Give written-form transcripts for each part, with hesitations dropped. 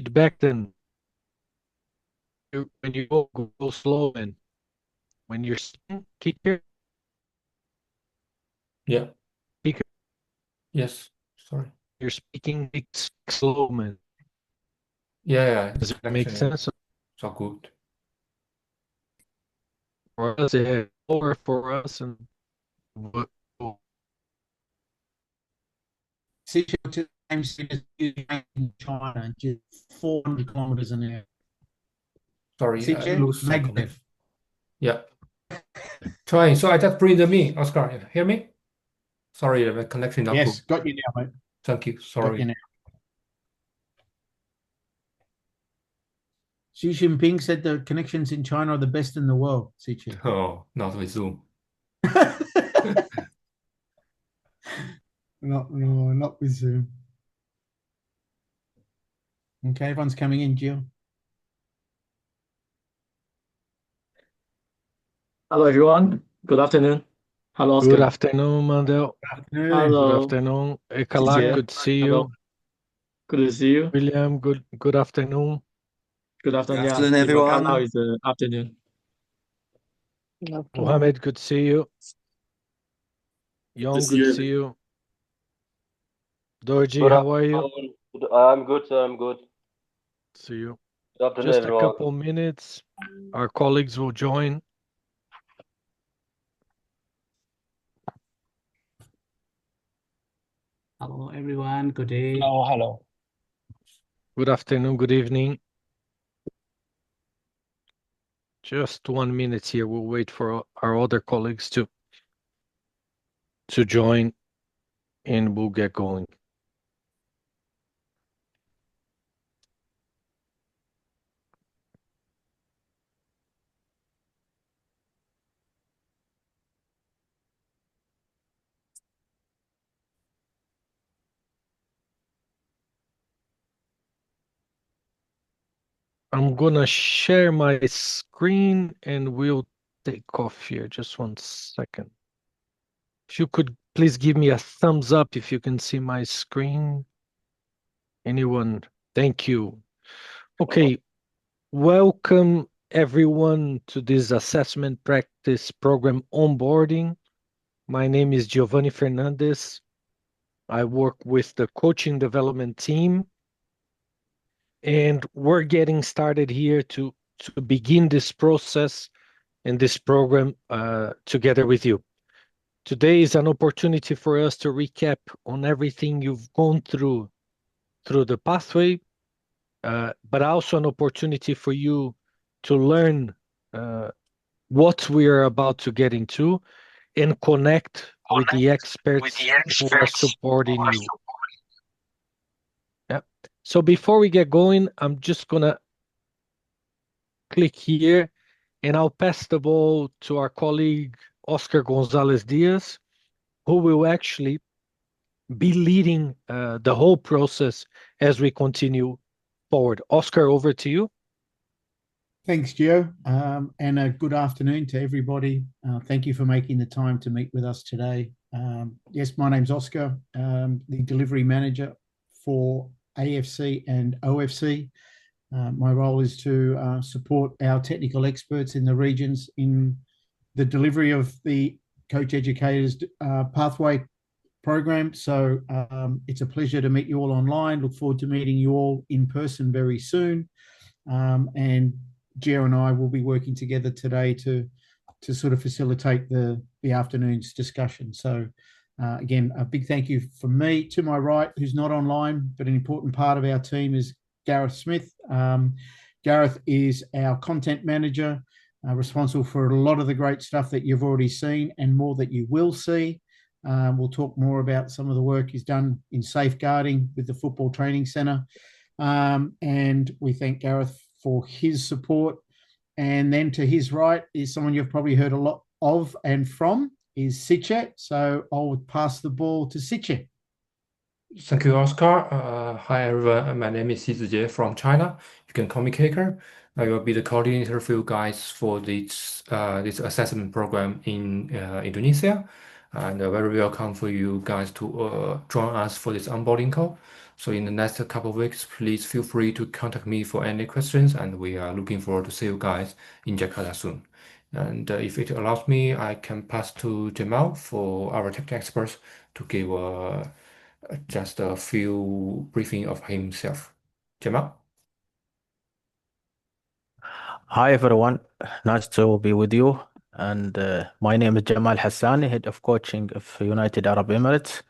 feedback, then when you go slow, and when you're speaking, speaker, Yeah. speaker, Yes. Sorry. you're speaking slow, man. Yeah. Does It's it make connection sense so good. for us? Or for us, and what? Situated same speed as in China, just 400 kilometers an hour. Sorry, I CJ, lose some connection. negative. Yeah. Trying. So I just breathe me. Oscar, you hear me? Sorry, the connection not Yes, good. got you now, mate. Thank you. Got you Sorry. now. Xi Jinping said the connections in China are the best in the world, CJ. Oh, not with Zoom. Not with Zoom. Okay, everyone's coming in, Jill. Hello, everyone. Good afternoon. Hello, Oscar. Good afternoon, Mandel. Afternoon. Hello. Good afternoon. Ekalak, CJ. good to see Hello. you. Good to see you. William, good afternoon. Good afternoon. Good afternoon, In Macau everyone. now is afternoon. Mohammed, good to see you. Young, good to see you. Dorji, how are you? I'm good. I'm good. See you. Good afternoon, Just a everyone. couple minutes. Our colleagues will join. Hello, everyone. Good day. Hello. Good afternoon, good evening. Just 1 minute here. We'll wait for our other colleagues to join, and we'll get going. I'm gonna share my screen and we'll take off here. Just 1 second. If you could please give me a thumbs up if you can see my screen. Anyone? Thank you. Okay. Welcome everyone to this assessment practice program onboarding. My name is Giovanni Fernandez. I work with the coaching development team, and we're getting started here to begin this process and this program together with you. Today is an opportunity for us to recap on everything you've gone through the pathway, but also an opportunity for you to learn what we are about to get into and connect with the experts who are supporting you. Yeah. So before we get going, I'm just gonna click here and I'll pass the ball to our colleague Oscar Gonzalez Diaz, who will actually be leading the whole process as we continue forward. Oscar, over to you. Thanks, Gio, and a good afternoon to everybody. Thank you for making the time to meet with us today. Yes, my name's Oscar, the delivery manager for AFC and OFC. My role is to support our technical experts in the regions in the delivery of the Coach Educators Pathway program. So it's a pleasure to meet you all online. Look forward to meeting you all in person very soon. And Gio and I will be working together today to sort of facilitate the afternoon's discussion. So again, a big thank you from me. To my right, who's not online, but an important part of our team, is Gareth Smith. Gareth is our content manager, responsible for a lot of the great stuff that you've already seen and more that you will see. We'll talk more about some of the work he's done in safeguarding with the Football Training Centre. And we thank Gareth for his support. And then to his right is someone you've probably heard a lot of and from, is Siche. So I'll pass the ball to Siche. Thank you, Oscar. Hi, everyone. My name is Xizijie from China. You can call me Kaker. I will be the coordinator for you guys for this assessment program in Indonesia. And very welcome for you guys to join us for this onboarding call. So in the next couple of weeks, please feel free to contact me for any questions, and we are looking forward to see you guys in Jakarta soon. And if it allows me, I can pass to Jamal for our tech experts to give just a few briefing of himself. Jamal? Hi everyone, nice to be with you. And my name is Jamal Hassani, head of coaching of United Arab Emirates.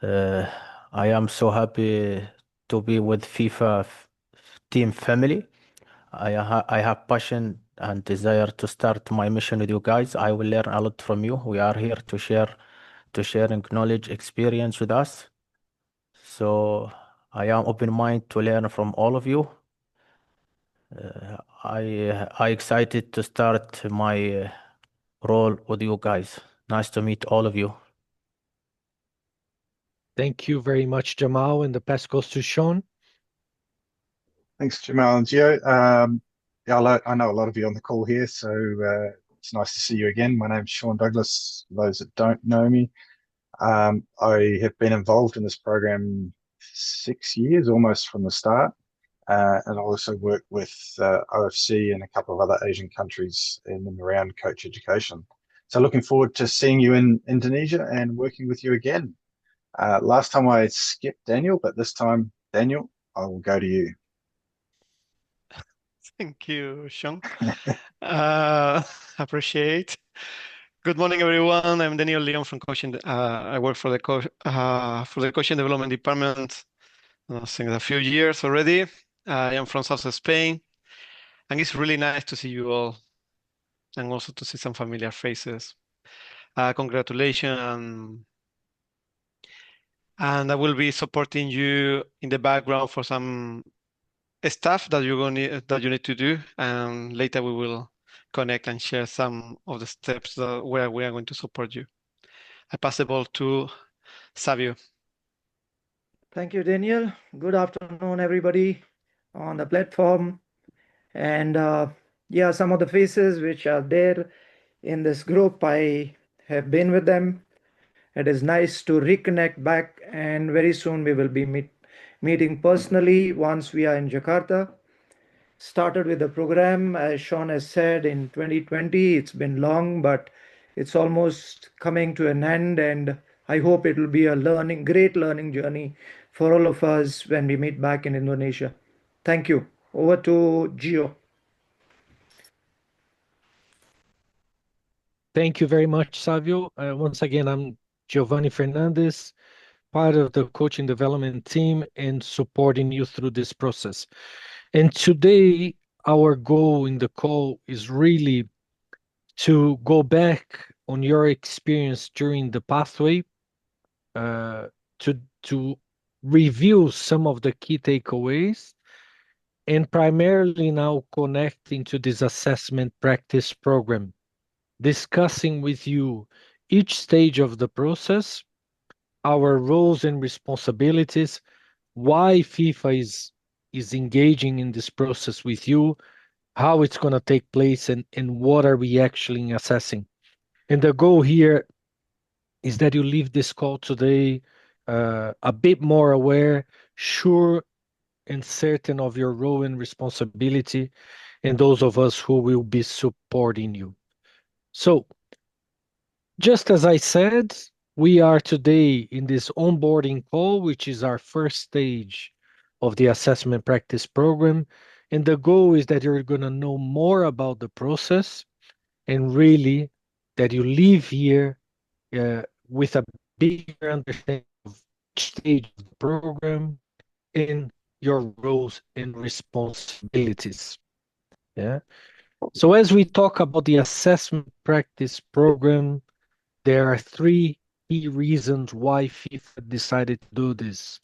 I am so happy to be with FIFA team family. I have passion and desire to start my mission with you guys. I will learn a lot from you. We are here to sharing knowledge, experience with us. So I am open mind to learn from all of you. I excited to start my role with you guys. Nice to meet all of you. Thank you very much, Jamal. And the pass goes to Sean. Thanks, Jamal and Gio. Yeah, I know a lot of you on the call here, so it's nice to see you again. My name's Sean Douglas. For those that don't know me, I have been involved in this program 6 years, almost from the start, and I also work with OFC and a couple of other Asian countries in and around coach education. So looking forward to seeing you in Indonesia and working with you again. Last time I skipped Daniel, but this time, Daniel, I will go to you. Thank you, Sean. Appreciate. Good morning, everyone. I'm Daniel Leon from Coaching. I work for the Coaching Development Department since a few years already. I am from South Spain, and it's really nice to see you all, and also to see some familiar faces. Congratulations, and I will be supporting you in the background for some stuff that you need to do, and later we will connect and share some of the steps where we are going to support you. I pass the ball to Savio. Thank you, Daniel. Good afternoon, everybody on the platform. And yeah, some of the faces which are there in this group, I have been with them. It is nice to reconnect back, and very soon we will be meeting personally once we are in Jakarta. Started with the program, as Sean has said, in 2020. It's been long, but it's almost coming to an end, and I hope it will be a great learning journey for all of us when we meet back in Indonesia. Thank you. Over to Gio. Thank you very much, Savio. Once again, I'm Giovanni Fernandez, part of the coaching development team and supporting you through this process. And today, our goal in the call is really to go back on your experience during the pathway, to review some of the key takeaways, and primarily now connecting to this assessment practice program, discussing with you each stage of the process, our roles and responsibilities, why FIFA is engaging in this process with you, how it's going to take place, and what are we actually assessing. And the goal here is that you leave this call today a bit more aware, sure and certain of your role and responsibility, and those of us who will be supporting you. So, just as I said, we are today in this onboarding call, which is our first stage of the assessment practice program. And the goal is that you're going to know more about the process, and really that you leave here with a bigger understanding of each stage of the program and your roles and responsibilities. Yeah. So as we talk about the assessment practice program, there are three key reasons why FIFA decided to do this.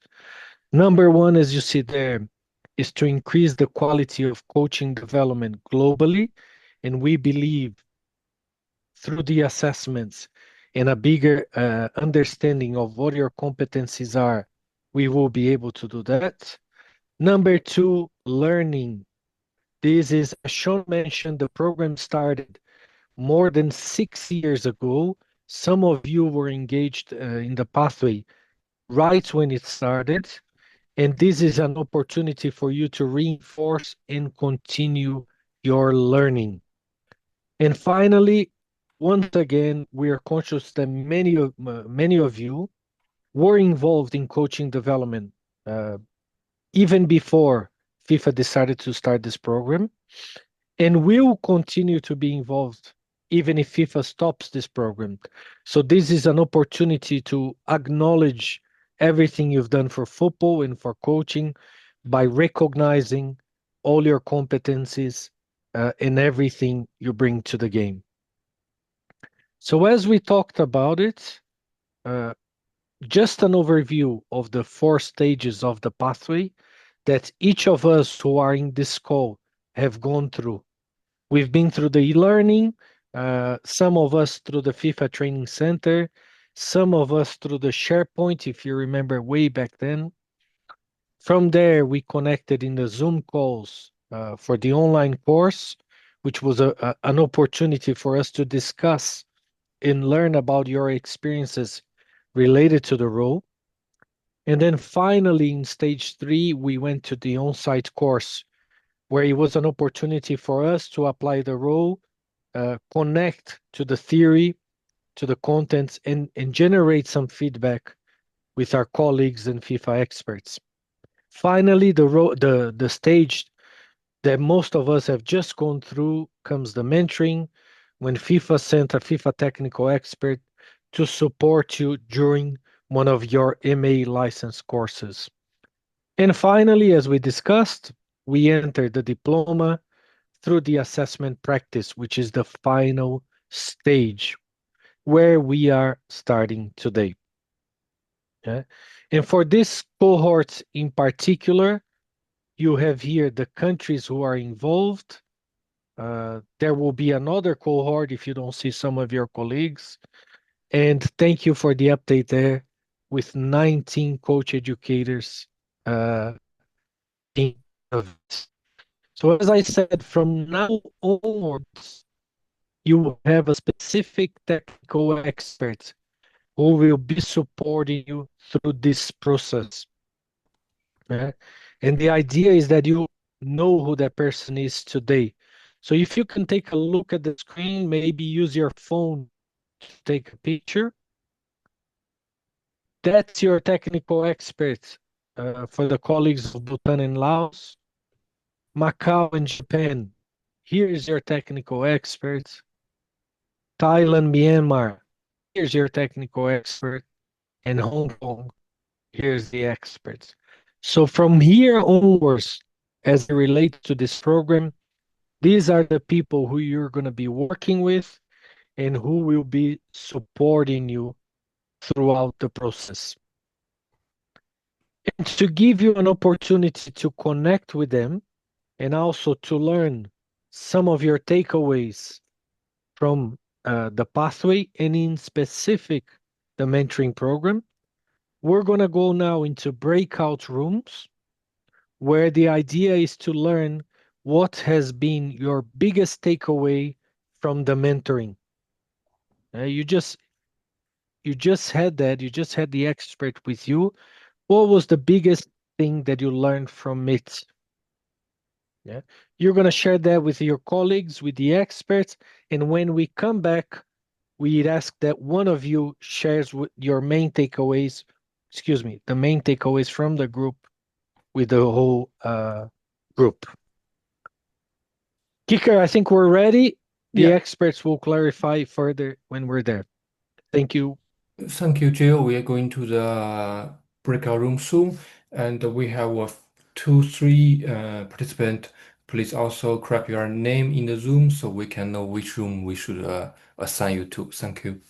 Number one, as you see there, is to increase the quality of coaching development globally. And we believe through the assessments and a bigger understanding of what your competencies are, we will be able to do that. Number two, learning. This is, as Sean mentioned, the program started more than 6 years ago. Some of you were engaged in the pathway right when it started, and this is an opportunity for you to reinforce and continue your learning. And finally, once again, we are conscious that many of you were involved in coaching development even before FIFA decided to start this program, and will continue to be involved even if FIFA stops this program. So this is an opportunity to acknowledge everything you've done for football and for coaching by recognizing all your competencies and everything you bring to the game. So as we talked about it, uh, just an overview of the 4 stages of the pathway that each of us who are in this call have gone through. We've been through the e-learning, some of us through the FIFA Training Center, some of us through the SharePoint, if you remember way back then. From there, we connected in the Zoom calls for the online course, which was an opportunity for us to discuss and learn about your experiences related to the role. And then finally, in stage 3, we went to the on-site course, where it was an opportunity for us to apply the role, connect to the theory, to the contents, and generate some feedback with our colleagues and FIFA experts. Finally, the stage that most of us have just gone through comes the mentoring, when FIFA sent a FIFA technical expert to support you during one of your MA license courses. And finally, as we discussed, we enter the diploma through the assessment practice, which is the final stage where we are starting today. Yeah? And for this cohort in particular, you have here the countries who are involved. There will be another cohort if you don't see some of your colleagues. And thank you for the update there with 19 coach educators being of it. So as I said, from now onwards, you will have a specific technical expert who will be supporting you through this process. And the idea is that you know who that person is today. So if you can take a look at the screen, maybe use your phone to take a picture. That's your technical expert for the colleagues of Bhutan and Laos, Macau and Japan. Here is your technical expert. Thailand, Myanmar. Here's your technical expert. And Hong Kong. Here's the experts. So from here onwards, as it relates to this program, these are the people who you're going to be working with and who will be supporting you throughout the process. And to give you an opportunity to connect with them and also to learn some of your takeaways from the pathway and in specific the mentoring program, we're going to go now into breakout rooms where the idea is to learn what has been your biggest takeaway from the mentoring. You just had that, you just had the expert with you. What was the biggest thing that you learned from it? Yeah, you're going to share that with your colleagues, with the experts, and when we come back, we'd ask that one of you shares your main takeaways, the main takeaways from the group with the whole group. Kicker, I think we're ready. The experts will clarify further when we're there. Thank you. Thank you, Jill. We are going to the breakout room soon, and we have 2, 3 participants. Please also grab your name in the Zoom so we can know which room we should assign you to. Thank you.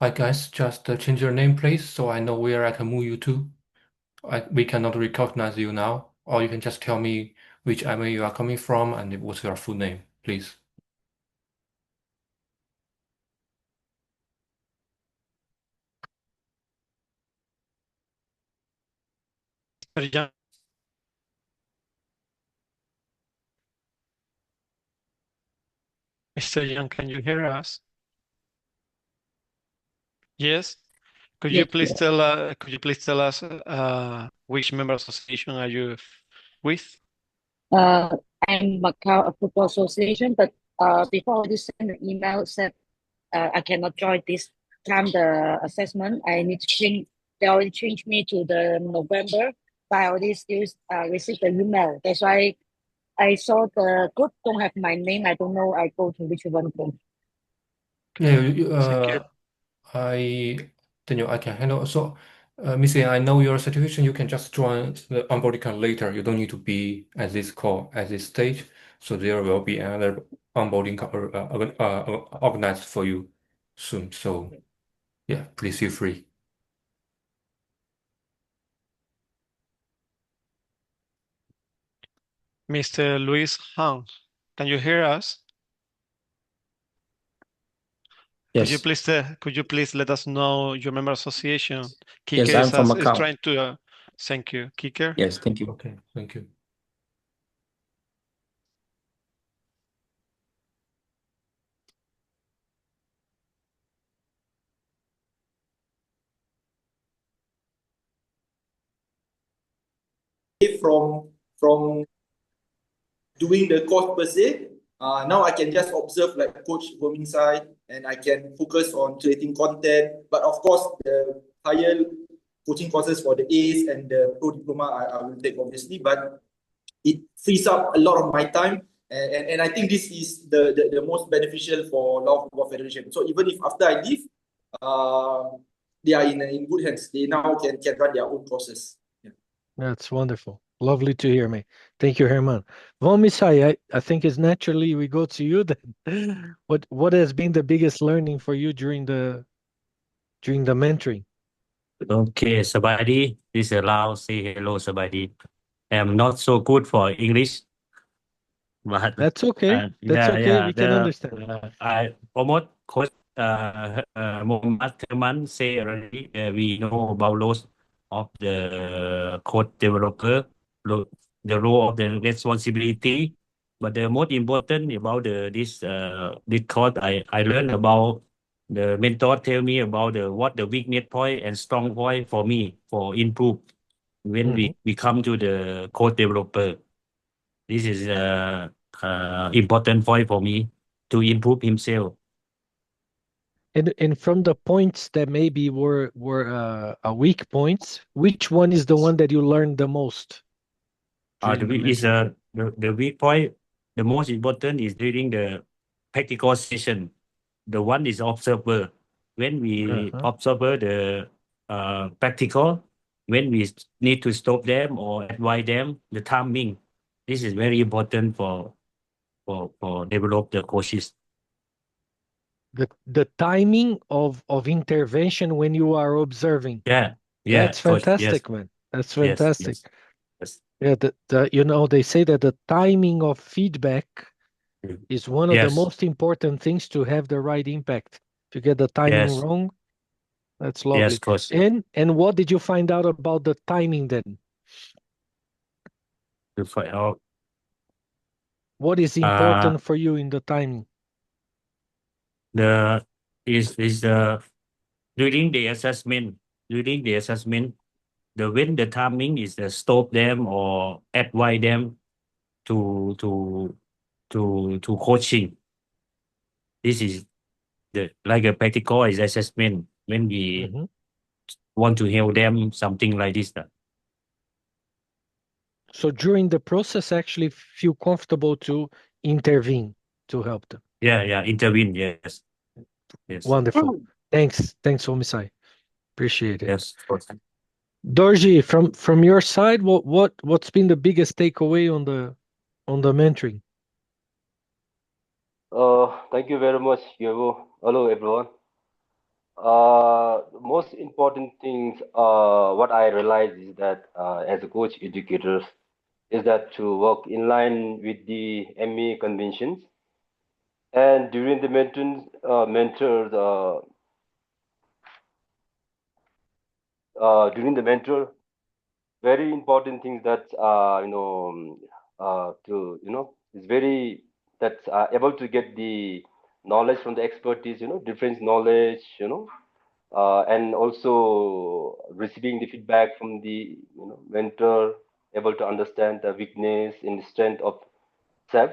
Hi guys, just change your name please, so I know where I can move you to. We cannot recognize you now, or you can just tell me which email you are coming from and what's your full name, please. Mr. Yang, Mr. Yang, can you hear us? Yes. Could you Yes, please yes. tell us which member association are you with? I'm Macau Football Association, but before you send the email said I cannot join this time the assessment. I need to change. They already changed me to the November, but I already still receive the email. That's why I saw the group don't have my name. I don't know. I go to which one. Yeah, Thank you. Daniel, I can handle. So, Miss A, I know your situation. You can just join the onboarding call later. You don't need to be at this call at this stage. So there will be another onboarding call organized for you soon. So yeah, please feel free. Mr. Luis Han, can you hear us? Yes. Could you please let us know your member association? Yes, Kike I'm from is Macau. trying to thank you. Kike? Yes, thank you. Okay, thank you. From doing the course per se. Now I can just observe like coach from inside and I can focus on creating content. But of course, the higher coaching courses for the A's and the pro diploma I will take obviously, but it frees up a lot of my time. And I think this is the most beneficial for Law Football Federation. So even if after I leave, they are in good hands. They now can run their own courses. Yeah. That's wonderful. Lovely to hear, me. Thank you, Herman. Von Misai, I think it's naturally we go to you then. What has been the biggest learning for you during the mentoring? Okay, somebody, this allow say hello, somebody. I'm not so good for English, but That's okay. That's okay. We can understand. I promote coach Mohammed Kerman say already. We know about loss of the code developer, the role of the responsibility, but the most important about this code I learned about. The mentor tell me about what the weakness point and strong point for me for improve when we come to the code developer. This is important point for me to improve himself. And from the points that maybe were weak points, which one is the one that you learned the most? The weak point, the most important is during the practical session. The one is observer. When we observe the practical, when we need to stop them or advise them, the timing. This is very important for develop the coaches. The timing of intervention when you are observing. Yeah, That's coach, fantastic, yes. man. That's fantastic. Yes. Yeah, they say that the timing of feedback is one of the most important things to have the right impact. If you get the timing wrong, that's lovely. Yes, coach. And what did you find out about the timing then? To find out. What is important for you in the timing? During the assessment. When the timing is stop them or advise them to coaching. This is like a practical assessment when we want to help them, something like this. So during the process, actually feel comfortable to intervene to help them. Yeah, intervene. Yes. Wonderful. Thanks, Omisai. Appreciate it. Yes. Dorji, from your side, what's been the biggest takeaway on the mentoring? Thank you very much, Diego. Hello, everyone. Most important things, what I realize is that as a coach educator, is that to work in line with the ME conventions, and during the during the mentor, very important things that to is very that able to get the knowledge from the expertise, different knowledge, and also receiving the feedback from the mentor, able to understand the weakness in the strength of self.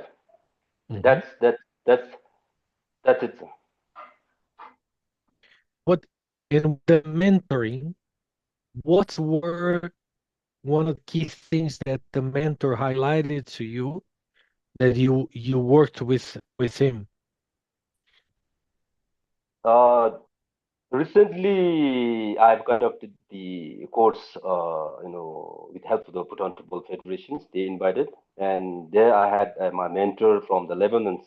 Mhm. That's it. What in the mentoring, what were one of the key things that the mentor highlighted to you that you worked with him? uh, Recently, I've conducted the course, with help of the Potential Federations. They invited, and there I had my mentor from the Lebanon.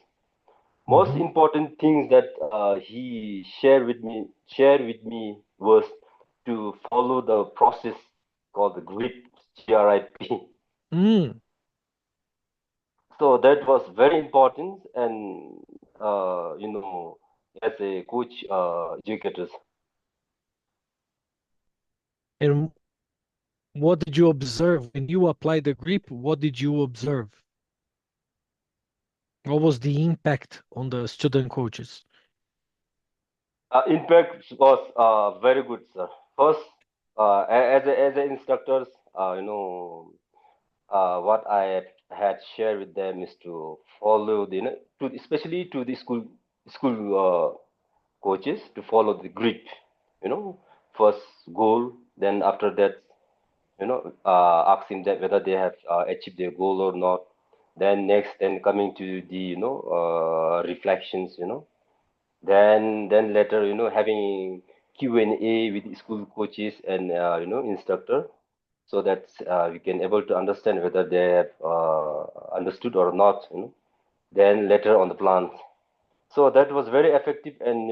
Most Mhm. important things that he shared with me was to follow the process called the GRIP. Mm. So that was very important, and as a coach, educators. And what did you observe when you applied the grip? What did you observe? What was the impact on the student coaches? Impact was very good, sir. First, as a instructors, what I had shared with them is to follow especially to the school coaches, to follow the grid. First goal, then after that, asking them whether they have achieved their goal or not. Then next, then coming to the reflections. Then later, having Q&A with school coaches and instructor, so that we can able to understand whether they have understood or not. Then later on the plans. So that was very effective, and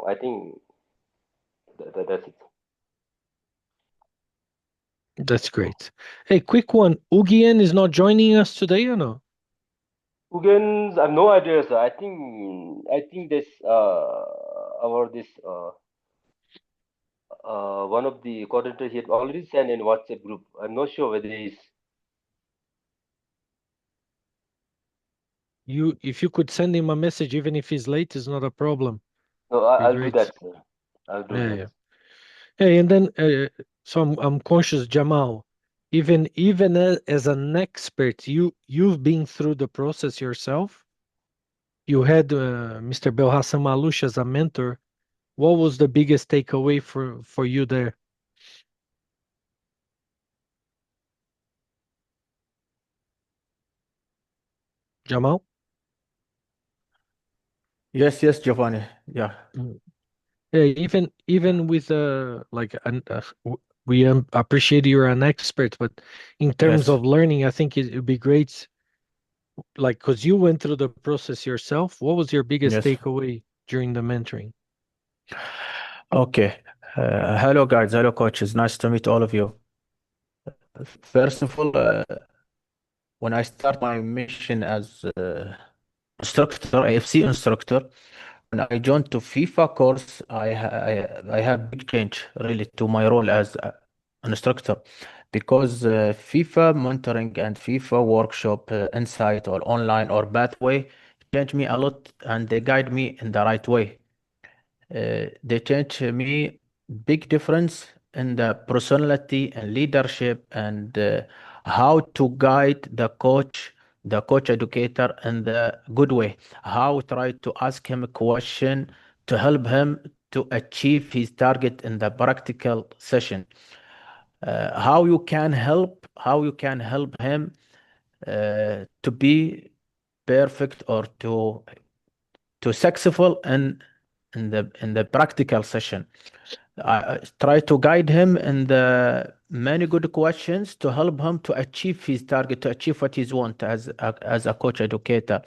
I think that's it. That's great. Hey, quick one. Ugian is not joining us today, or no? Ugans, I have no idea, sir. I think this our this one of the coordinator, he had already sent in WhatsApp group. I'm not sure whether he's. If you could send him a message, even if he's late, is not a problem. No, Be I'll do great. that, sir. I'll do Yeah, that. yeah. Hey, and then so I'm conscious, Jamal. Even as an expert, you've been through the process yourself. You had Mr. Belhassan Malouche as a mentor. What was the biggest takeaway for you there, Jamal? Yes, yes, Giovanni. Yeah, Mm. Yeah, even with like we appreciate you're an expert, but in terms yes, of learning, I think it would be great, like because you went through the process yourself. What was your biggest yes. takeaway during the mentoring? Okay. Hello, guys. Hello, coaches. Nice to meet all of you. First of all, when I start my mission as instructor, AFC instructor, when I joined to FIFA course, I have big change really to my role as an instructor because FIFA mentoring and FIFA workshop insight or online or pathway changed me a lot and they guide me in the right way. They change me big difference in the personality and leadership and how to guide the coach educator in the good way. How try to ask him a question to help him to achieve his target in the practical session. How you can help him to be perfect or to successful in the practical session. I try to guide him in the many good questions to help him to achieve his target, to achieve what he's want as a coach educator,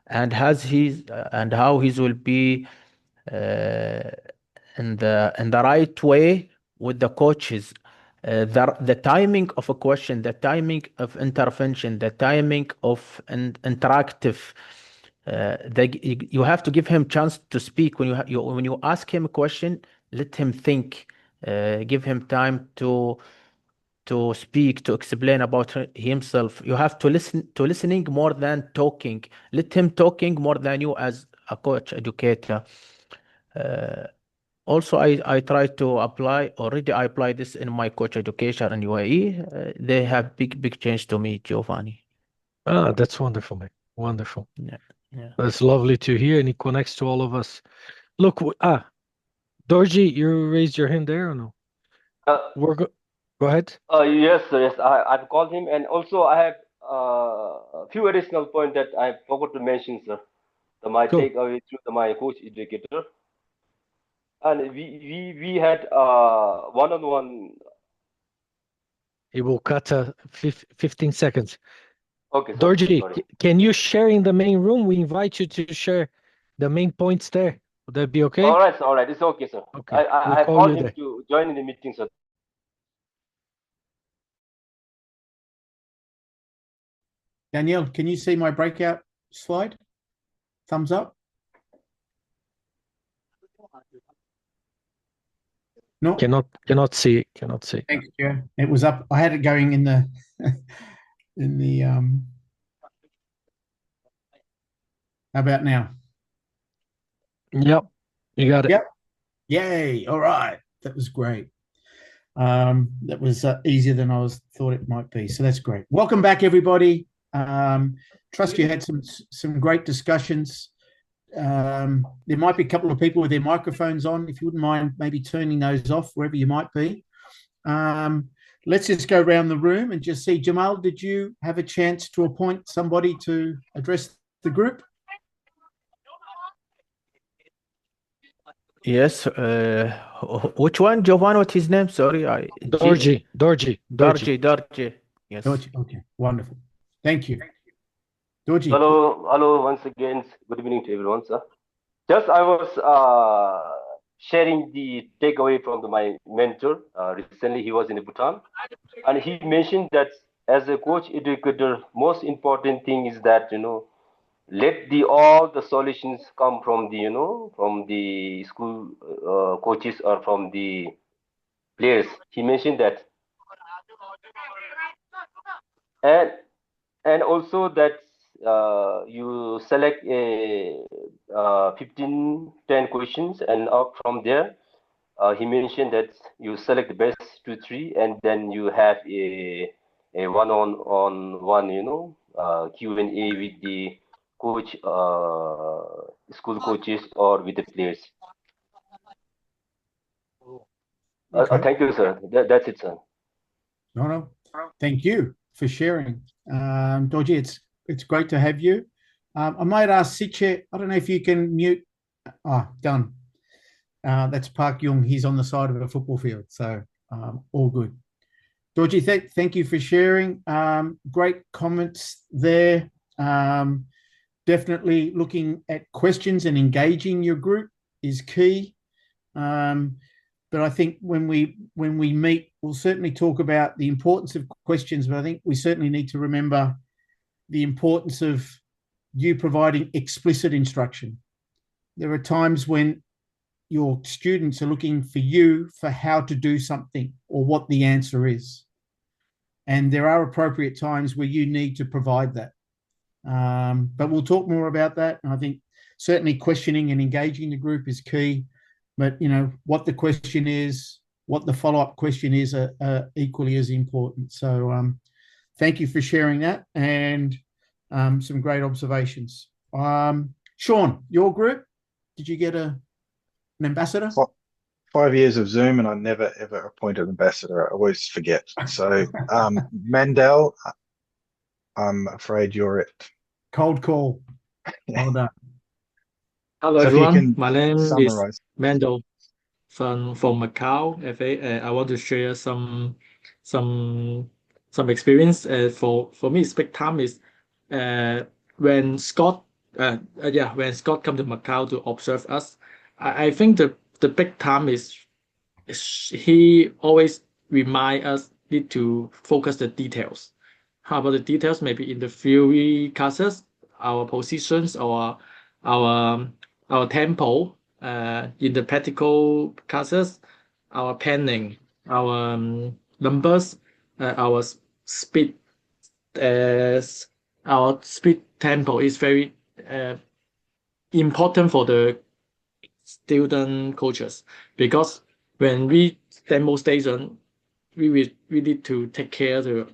and has his and how his will be uh, in the right way with the coaches. The timing of a question, the timing of intervention, the timing of an interactive. You have to give him chance to speak when when you ask him a question. Let him think. Give him time to speak, to explain about himself. You have to listening more than talking. Let him talking more than you as a coach, educator. Uh, Also, I try to apply, already I apply this in my coach education in UAE. They have big change to me, Giovanni. Ah, that's wonderful, man. Wonderful. Yeah, yeah. That's lovely to hear, and he connects to all of us. Look, Dorji, you raised your hand there or no? Go ahead. Yes, sir, yes. I've called him, and also I have a few additional points that I forgot to mention, sir. My Cool. takeaway through my coach educator, and we had one-on-one. It will cut 15 seconds. Okay, sir. Dorji, Sorry. can you share in the main room? We invite you to share the main points there. Would that be okay? All right, sir. All right. It's okay, sir. Okay. We'll I call called you him there. to join in the meeting, sir. Danielle, can you see my breakout slide? Thumbs up. No. Cannot see it. Cannot see. Thanks, Joe. It was up. I had it going in the in the How about now? Yep. You got it. Yep. Yay. All right. That was great. That was easier than I thought it might be. So that's great. Welcome back, everybody. Trust you had some great discussions. There might be a couple of people with their microphones on. If you wouldn't mind maybe turning those off wherever you might be. Let's just go around the room and just see. Jamal, did you have a chance to appoint somebody to address the group? Yes. Which one, Giovanni? What's his name? Sorry, Dorji. Yes. Dorji. Okay. Wonderful. Thank you. Dorji. Hello. Once again, good evening to everyone, sir. Just I was sharing the takeaway from my mentor. Recently, he was in Bhutan, and he mentioned that as a coach educator, most important thing is that let all the solutions come from the from the school coaches or from the players. He mentioned that, and also that you select a 10 questions, and out from there, he mentioned that you select the best 2-3, and then you have a one-on-one Q&A with the coach, school coaches, or with the players. Okay. Thank you, sir. That's it, sir. No. Thank you for sharing. Dorji, it's great to have you. I might ask Siche, I don't know if you can mute. Done. That's Park Yung. He's on the side of a football field, so all good. Dorji, thank you for sharing. Great comments there. Definitely looking at questions and engaging your group is key. But I think when we meet, we'll certainly talk about the importance of questions, but I think we certainly need to remember the importance of you providing explicit instruction. There are times when your students are looking for you for how to do something or what the answer is. And there are appropriate times where you need to provide that. But we'll talk more about that. And I think certainly questioning and engaging the group is key. But what the question is, what the follow-up question is, are equally as important. So thank you for sharing that, and some great observations. Sean, your group, did you get an ambassador? 5 years of Zoom, and I never ever appointed an ambassador. I always forget. So Mandel, I'm afraid you're it. Cold call. Well done. Hello, So if you everyone. can My name is summarize. Mendel from Macau, FA. I want to share some experience. For me, speak time is when Scott come to Macau to observe us. I think the big time is he always remind us need to focus the details. How about the details? Maybe in the theory classes, our positions or our tempo. In the practical classes, our planning, our numbers, our speed. Our speed tempo is very important for the student coaches, because when we demo station, we need to take care of the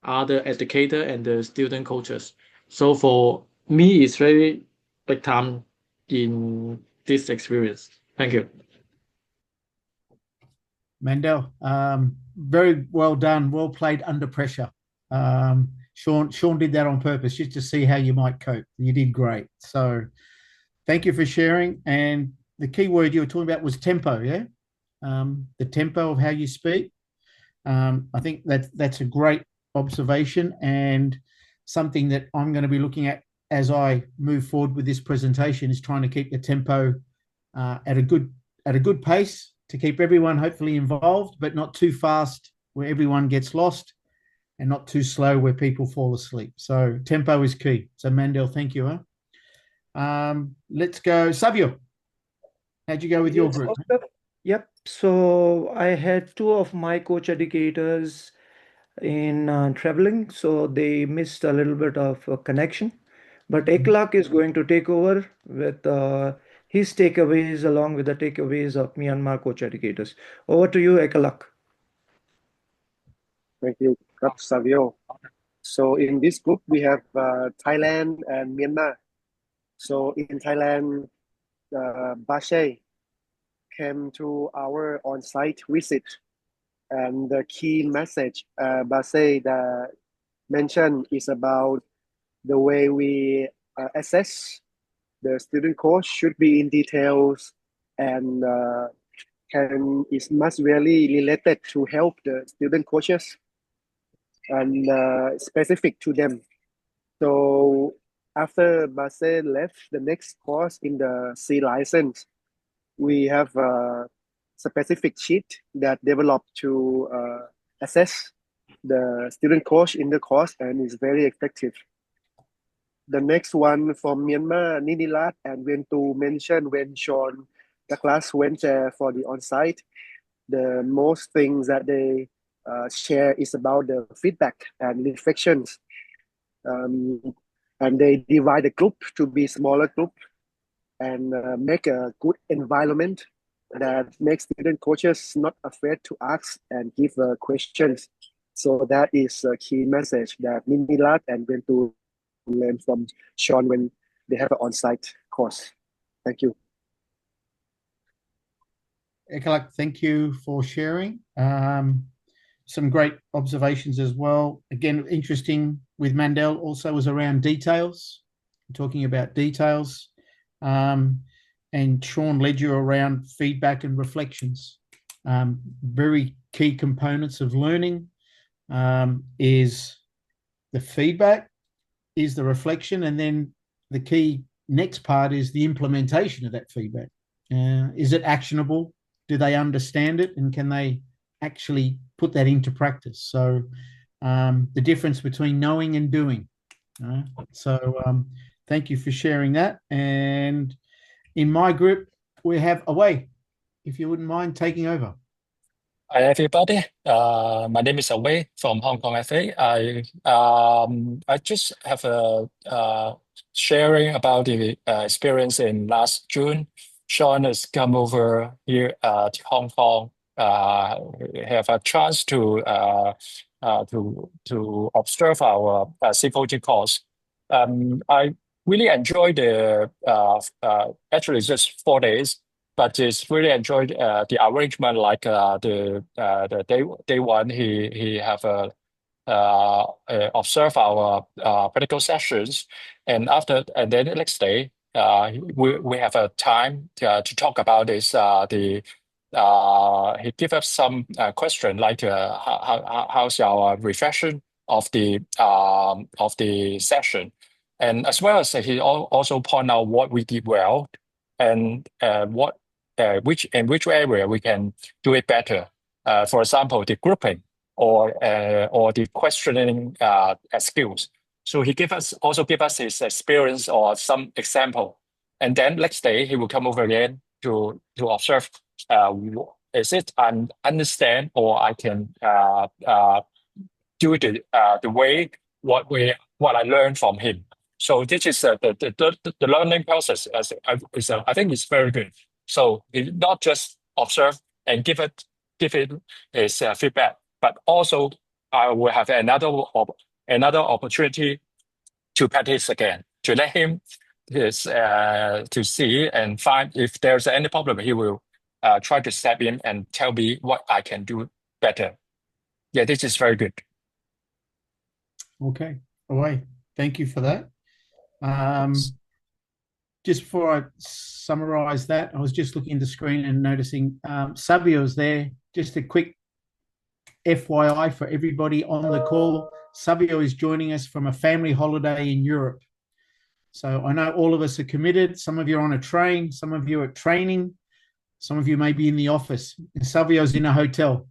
other educator and the student coaches. So for me, it's very big time in this experience. Thank you. Mandel, very well done, well played under pressure. Sean did that on purpose just to see how you might cope. You did great. So thank you for sharing. And the key word you were talking about was tempo, yeah? The tempo of how you speak. I think that's a great observation and something that I'm going to be looking at as I move forward with this presentation, is trying to keep the tempo at a good pace to keep everyone hopefully involved, but not too fast where everyone gets lost, and not too slow where people fall asleep. So tempo is key. So Mandel, thank you. Let's go. Savio, how'd you go with your Yes, group? Oscar. Yep. So I had two of my coach educators in traveling, so they missed a little bit of connection. But Eklak is going to take over with his takeaways along with the takeaways of Myanmar coach educators. Over to you, Eklak. Thank you, Kap Savio. So in this group, we have Thailand and Myanmar. So in Thailand, Bashe came to our on-site visit, and the key message Bashe mentioned is about the way we assess the student coach should be in details, and is much really related to help the student coaches and specific to them. So after Basel left the next course in the C license, we have a specific sheet that developed to assess the student coach in the course, and is very effective. The next one from Myanmar, Ninilat and Ventu mentioned when Sean the class went there for the on-site, the most things that they share is about the feedback and reflections. And they divide the group to be smaller group and make a good environment that makes student coaches not afraid to ask and give questions. So that is a key message that Ninilat and Ventu learn from Sean when they have an on-site course. Thank you. Ekalak, thank you for sharing. Some great observations as well. Again, interesting with Mandel also was around details, talking about details. And Sean led you around feedback and reflections. Very key components of learning is the feedback, is the reflection, and then the key next part is the implementation of that feedback. Is it actionable? Do they understand it, and can they actually put that into practice? So the difference between knowing and doing. So thank you for sharing that. And in my group, we have Away, if you wouldn't mind taking over. Hi everybody. My name is Away from Hong Kong FA. I just have a sharing about the experience in last June. Sean has come over here to Hong Kong. Have a chance to observe our C14 course. I really enjoyed the actually it's just 4 days. But it's really enjoyed the arrangement, like the day one he have observe our practical sessions, and then the next day we have a time to talk about this. He give us some question like how's our reflection of the session, and as well as he also point out what we did well and what which area we can do it better. For example, the grouping or the questioning skills. So he also give us his experience or some example, and then next day he will come over again to observe. Is it understand or I can do the way what I learned from him. So this is the learning process. I think it's very good. So it not just observe and give it his feedback, but also I will have another opportunity to practice again, to let him to see and find if there's any problem. He will try to step in and tell me what I can do better. Yeah, this is very good. Okay, away. Thank you for that. Just before I summarize that, I was just looking at the screen and noticing Savio's there. Just a quick FYI for everybody on the call. Savio is joining us from a family holiday in Europe. So I know all of us are committed. Some of you are on a train, some of you are training, some of you may be in the office. And Savio's in a hotel,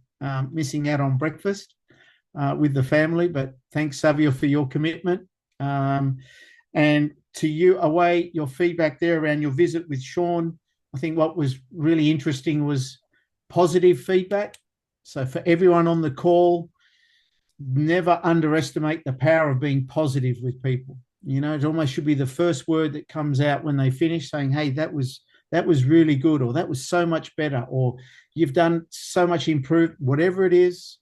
missing out on breakfast with the family. But thanks, Savio, for your commitment. And to you, Away, your feedback there around your visit with Sean. I think what was really interesting was positive feedback. So for everyone on the call, never underestimate the power of being positive with people. You know, it almost should be the first word that comes out when they finish, saying, hey, that was really good, or that was so much better, or you've done so much improved, whatever it is,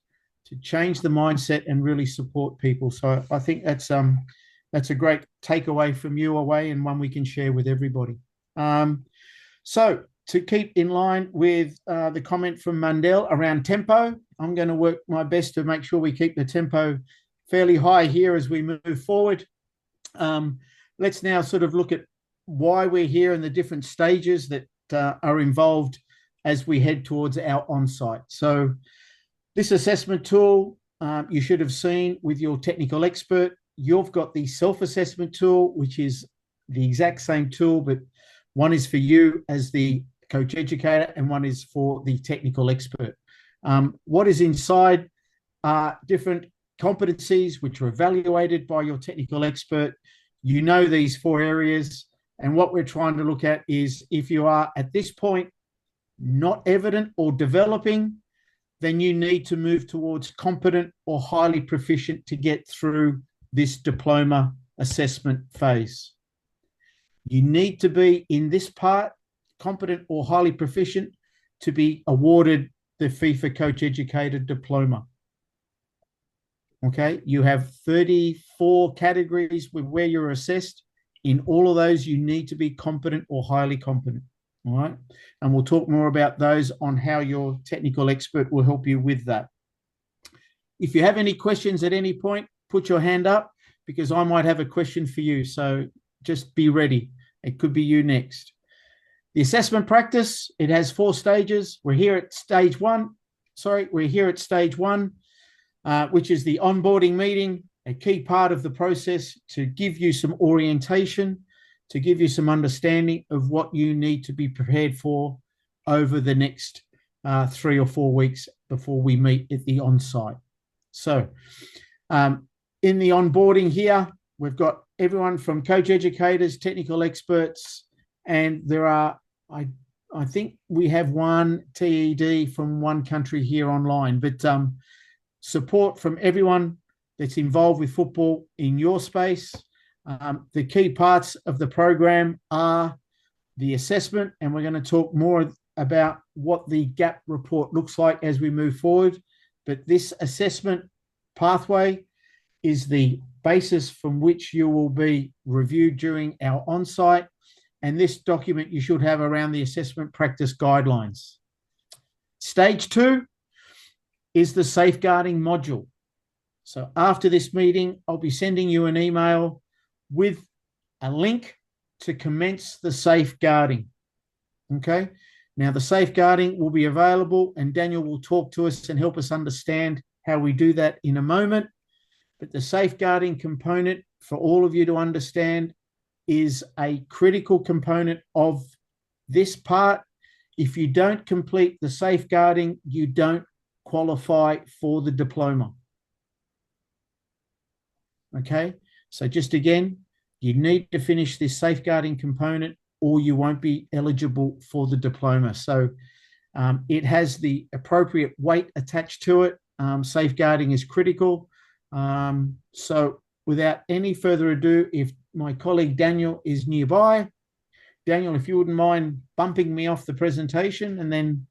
to change the mindset and really support people. So I think that's a great takeaway from you, Away, and one we can share with everybody. So to keep in line with the comment from Mandel around tempo, I'm going to work my best to make sure we keep the tempo fairly high here as we move forward. Let's now sort of look at why we're here and the different stages that are involved as we head towards our on-site. So this assessment tool you should have seen with your technical expert. You've got the self-assessment tool, which is the exact same tool, but one is for you as the coach educator and one is for the technical expert. What is inside are different competencies which are evaluated by your technical expert. You know these 4 areas, and what we're trying to look at is if you are at this point not evident or developing, then you need to move towards competent or highly proficient to get through this diploma assessment phase. You need to be in this part, competent or highly proficient, to be awarded the FIFA Coach Educator Diploma. Okay, you have 34 categories with where you're assessed. In all of those, you need to be competent or highly competent. All right, and we'll talk more about those on how your technical expert will help you with that. If you have any questions at any point, put your hand up because I might have a question for you. So just be ready. It could be you next. The assessment practice, it has 4 stages. We're here at stage 1. Which is the onboarding meeting, a key part of the process to give you some orientation, to give you some understanding of what you need to be prepared for over the next 3 or 4 weeks before we meet at the on-site. So in the onboarding here, we've got everyone from coach educators, technical experts, and there are, I think we have one TED from one country here online, but support from everyone that's involved with football in your space. The key parts of the program are the assessment, and we're going to talk more about what the gap report looks like as we move forward. But this assessment pathway is the basis from which you will be reviewed during our on-site. And this document you should have around the assessment practice guidelines. Stage 2 is the safeguarding module. So after this meeting, I'll be sending you an email with a link to commence the safeguarding. Okay. Now the safeguarding will be available and Daniel will talk to us and help us understand how we do that in a moment. But the safeguarding component for all of you to understand is a critical component of this part. If you don't complete the safeguarding, you don't qualify for the diploma. Okay, so just again, you need to finish this safeguarding component or you won't be eligible for the diploma. So it has the appropriate weight attached to it. Safeguarding is critical. So without any further ado, if my colleague Daniel is nearby, Daniel, if you wouldn't mind bumping me off the presentation, and then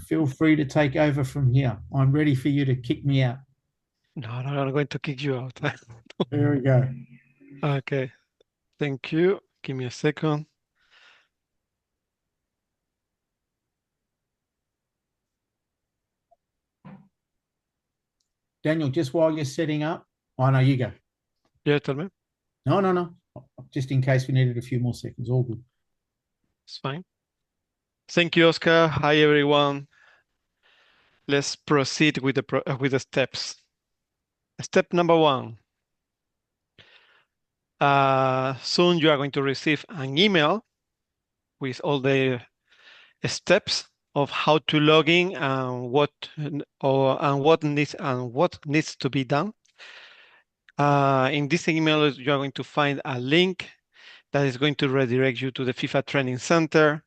feel free to take over from here. I'm ready for you to kick me out. No, I'm going to kick you out. There we go. Okay, thank you. Give me a second. Daniel, just while you're setting up, oh no, you go. Yeah, tell me. No. Just in case we needed a few more seconds. All good. It's fine. Thank you, Oscar. Hi, everyone. Let's proceed with the steps. Step number 1. Soon you are going to receive an email with all the steps of how to log in and what needs to be done. In this email, you are going to find a link that is going to redirect you to the FIFA Training Center.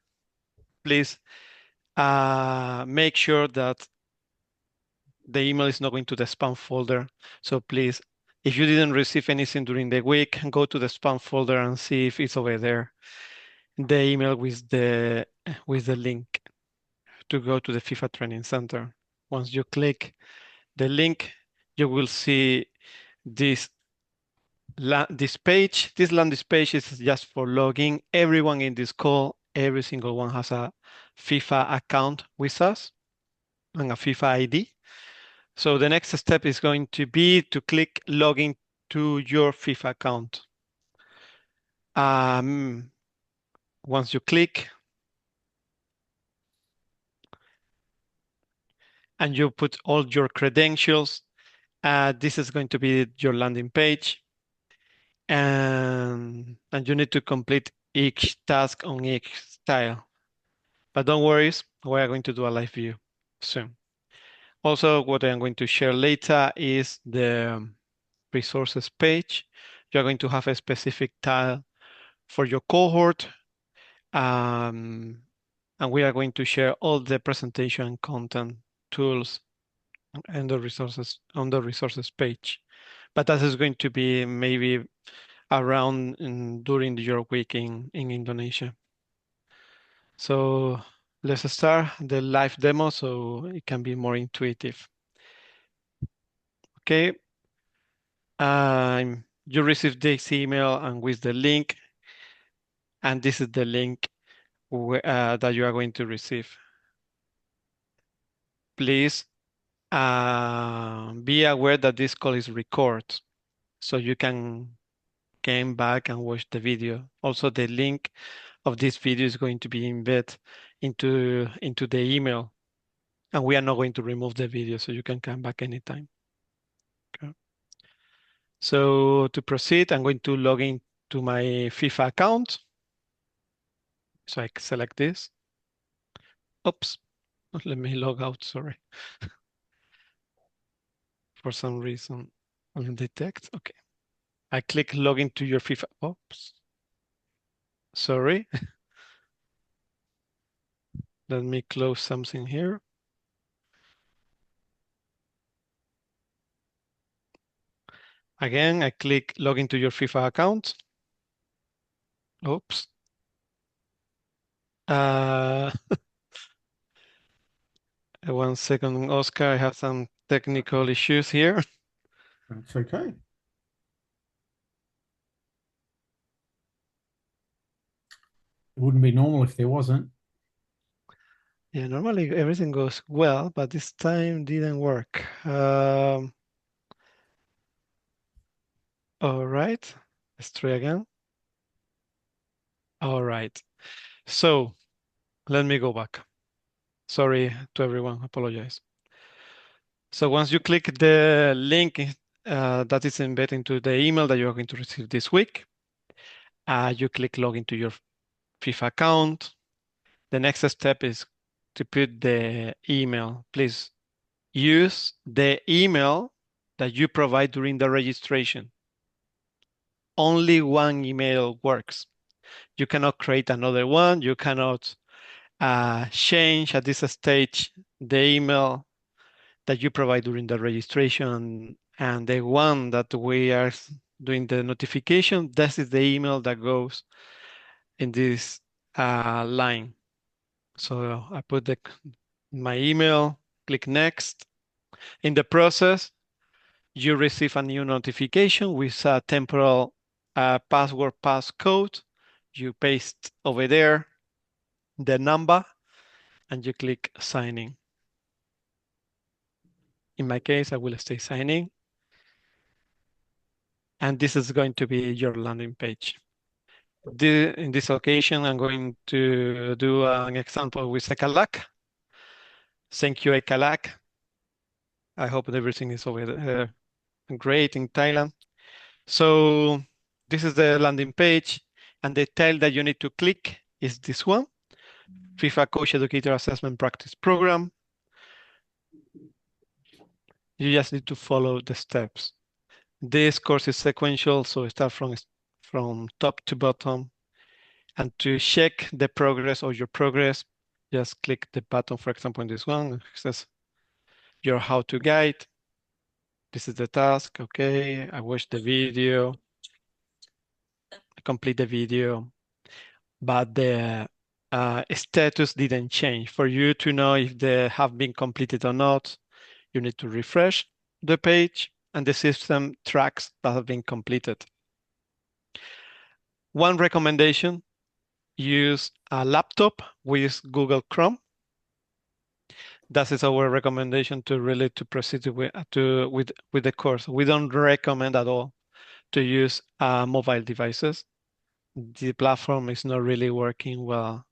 Please make sure that the email is not going to the spam folder. So please, if you didn't receive anything during the week, go to the spam folder and see if it's over there. The email with the link to go to the FIFA Training Center. Once you click the link, you will see this page. This landing page is just for logging. Everyone in this call, every single one has a FIFA account with us and a FIFA ID. So the next step is going to be to click login to your FIFA account. Once you click and you put all your credentials, this is going to be your landing page. And you need to complete each task on each tile. But don't worry, we're going to do a live view soon. Also, what I'm going to share later is the resources page. You're going to have a specific tile for your cohort. And we are going to share all the presentation content tools and the resources on the resources page. But that is going to be maybe around during your week in Indonesia. So let's start the live demo so it can be more intuitive. Okay. You received this email and with the link, and this is the link that you are going to receive. Please be aware that this call is recorded, so you can come back and watch the video. Also, the link of this video is going to be embedded into the email, and we are not going to remove the video, so you can come back anytime. Okay. So to proceed, I'm going to log in to my FIFA account. So I select this. Oops, let me log out, sorry. For some reason, on detect, okay. I click login to your FIFA, oops. Sorry. Let me close something here. Again, I click login to your FIFA account. Oops. 1 second, Oscar, I have some technical issues here. That's okay. It wouldn't be normal if there wasn't. Yeah, normally everything goes well, but this time didn't work. All right, let's try again. All right, so let me go back. Sorry to everyone, apologize. So once you click the link that is embedded into the email that you are going to receive this week, you click login to your FIFA account. the next step is to put the email. Please use the email that you provide during the registration. Only one email works. You cannot create another one. You cannot change at this stage the email that you provide during the registration, and the one that we are doing the notification, this is the email that goes in this line. So I put my email, click next. In the process, you receive a new notification with a temporal password passcode. You paste over there the number and you click signing. In my case, I will stay signing. And this is going to be your landing page. In this occasion, I'm going to do an example with Ekalak. Thank you, Ekalak. I hope everything is over there great in Thailand. So this is the landing page, and the tile that you need to click is this one, FIFA Coach Educator Assessment Practice Program. You just need to follow the steps. This course is sequential, so start from top to bottom. And to check the progress of your progress, just click the button, for example, in this one, it says your how-to guide. This is the task, okay, I watched the video, I complete the video, but the status didn't change. For you to know if they have been completed or not, you need to refresh the page and the system tracks that have been completed. One recommendation, use a laptop with Google Chrome. That is our recommendation to proceed with the course. We don't recommend at all to use mobile devices. The platform is not really working well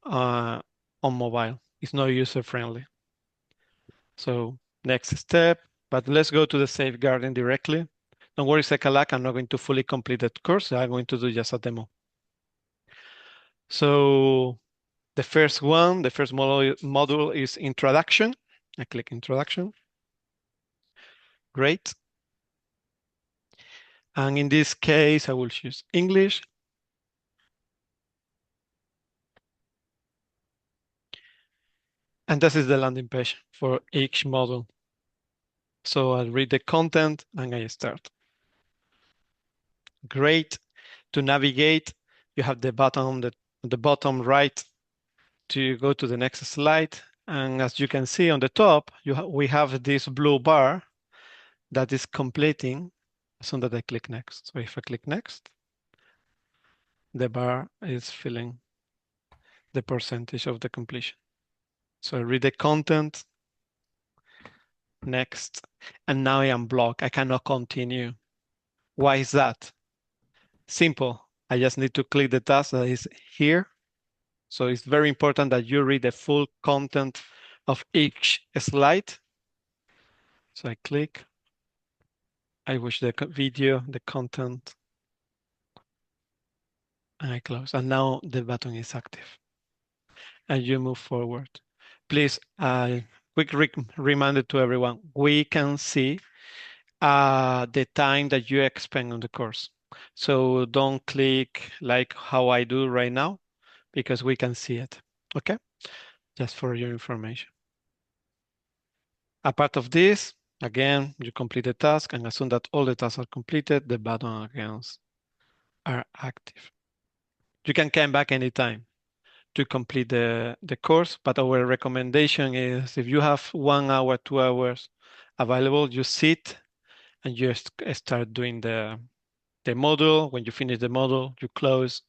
on mobile. It's not user friendly. So next step, but let's go to the safeguarding directly. Don't worry, Sekalak, I'm not going to fully complete that course. I'm going to do just a demo. So the first module is introduction. I click introduction. Great. And in this case, I will choose English. And this is the landing page for each module. So I'll read the content and I start. Great. To navigate, you have the button, the bottom right to go to the next slide. And as you can see on the top, we have this blue bar that is completing as soon as I click next. So if I click next, the bar is filling the percentage of the completion. So I read the content, next, and now I am blocked. I cannot continue. Why is that? Simple. I just need to click the task that is here. So it's very important that you read the full content of each slide. So I click, I wish the video, the content, and I close. And now the button is active. And you move forward. Please, quick reminder to everyone, we can see the time that you spend on the course. So don't click like how I do right now, because we can see it, okay? Just for your information. A part of this, again, you complete the task, and as soon as all the tasks are completed, the button again are active. You can come back anytime to complete the course, but our recommendation is if you have 1 hour, 2 hours available, you sit and you start doing the module. When you finish the module, you close,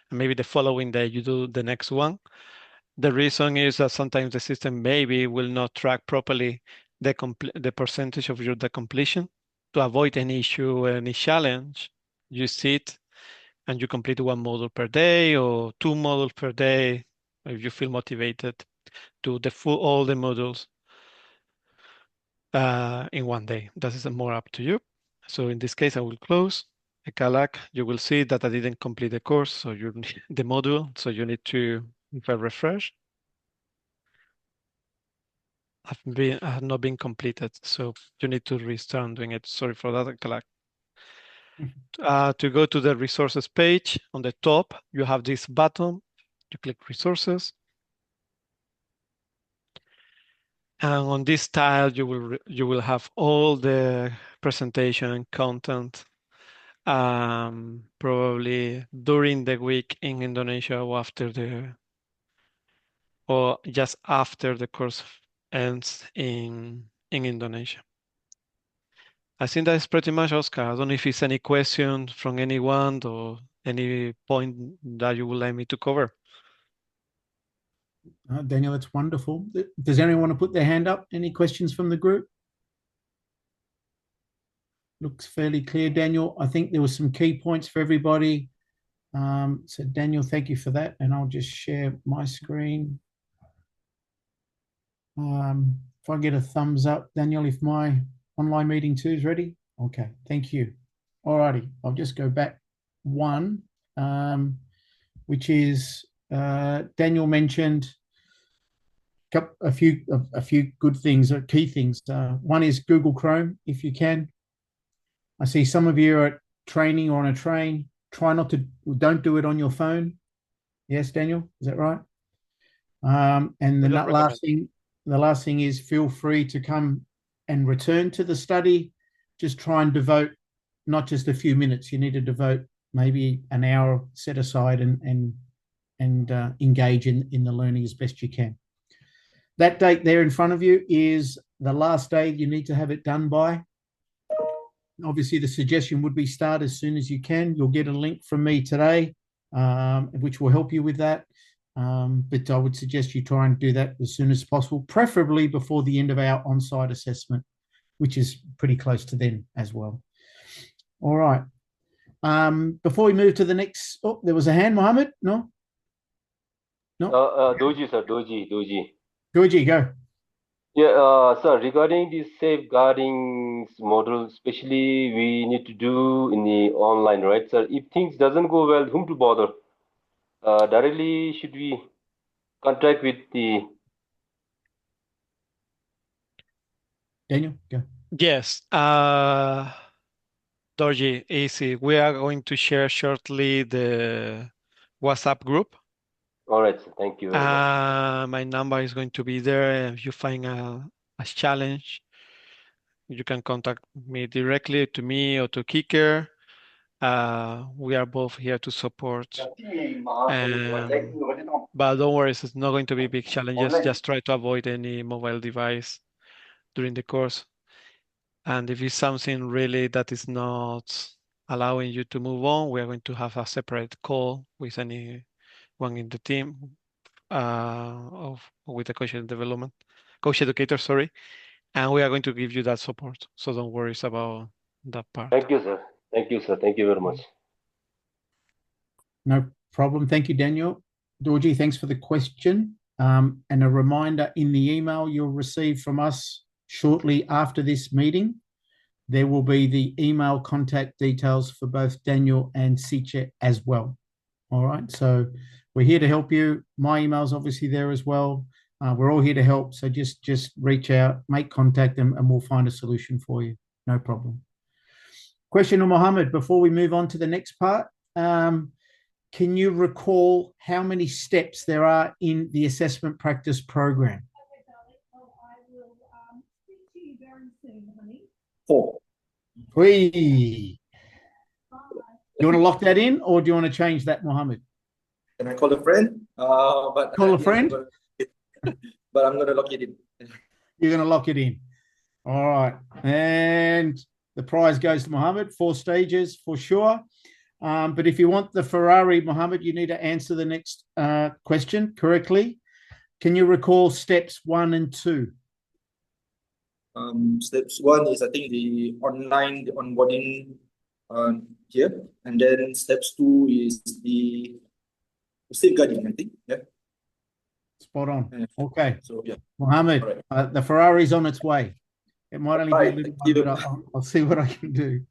and maybe the following day you do the next one. The reason is that sometimes the system maybe will not track properly the percentage of the completion. To avoid any issue, any challenge, you sit and you complete 1 module per day or 2 modules per day if you feel motivated to all the modules in 1 day. That is more up to you. So in this case, I will close. Ekalak, you will see that I didn't complete the course, so you need the module, so you need to If I refresh, have not been completed, so you need to restart doing it. Sorry for that, Kalak. To go to the resources page, on the top, you have this button. You click resources. And on this tile, you will have all the presentation and content, probably during the week in Indonesia or just after the course ends in Indonesia. I think that's pretty much, Oscar. I don't know if it's any question from anyone or any point that you would like me to cover. Daniel, that's wonderful. Does anyone want to put their hand up? Any questions from the group? Looks fairly clear, Daniel. I think there were some key points for everybody. So Daniel, thank you for that. And I'll just share my screen. If I get a thumbs up, Daniel, if my online meeting 2 is ready. Okay, thank you. All righty, I'll just go back one, which is Daniel mentioned a few good things, key things. One is Google Chrome, if you can. I see some of you are at training or on a train. Don't do it on your phone. Yes, Daniel, is that right? And the last thing is feel free to come and return to the study. Just try and devote not just a few minutes. You need to devote maybe an hour set aside and engage in the learning as best you can. That date there in front of you is the last day you need to have it done by. Obviously, the suggestion would be start as soon as you can. You'll get a link from me today, which will help you with that. But I would suggest you try and do that as soon as possible, preferably before the end of our on-site assessment, which is pretty close to then as well. All right. Before we move to the next, there was a hand, Mohammed? No? Doji, sir, Doji. Doji, go. Yeah, sir, regarding the safeguarding model, especially we need to do in the online, right, sir? If things doesn't go well, whom to bother? Directly, should we contact with the... Daniel, go. Yes, Dorji, easy. We are going to share shortly the WhatsApp group. All right, sir. Thank you very much. My number is going to be there. If you find a challenge, you can contact me directly to me or to Kicker. We are both here to support. But don't worry, it's not going to be big challenges. Just try to avoid any mobile device during the course. And if it's something really that is not allowing you to move on, we are going to have a separate call with anyone in the team with the coach educator, sorry. And we are going to give you that support. So don't worry about that part. Thank you, sir. Thank you, sir. Thank you very much. No problem. Thank you, Daniel. Dorji, thanks for the question. And a reminder in the email you'll receive from us shortly after this meeting, there will be the email contact details for both Daniel and Siche as well. All right. So we're here to help you. My email's obviously there as well. We're all here to help. So just reach out, make contact, and we'll find a solution for you. No problem. Question on Mohammed, before we move on to the next part, can you recall how many steps there are in the assessment practice program? 4. Whee. You want to lock that in, or do you want to change that, Mohammed? Can I call a friend? Call a friend? But I'm going to lock it in. You're going to lock it in. All right. And the prize goes to Mohammed, 4 stages for sure. But if you want the Ferrari, Mohammed, you need to answer the next question correctly. Can you recall steps 1 and 2? Steps 1 is, I think, the onboarding here. And then steps 2 is the safeguarding, I think. Yeah. Spot on. Okay. So, yeah. Mohammed, right. The Ferrari's on its way. It might only be a little one, but I'll see what I can do.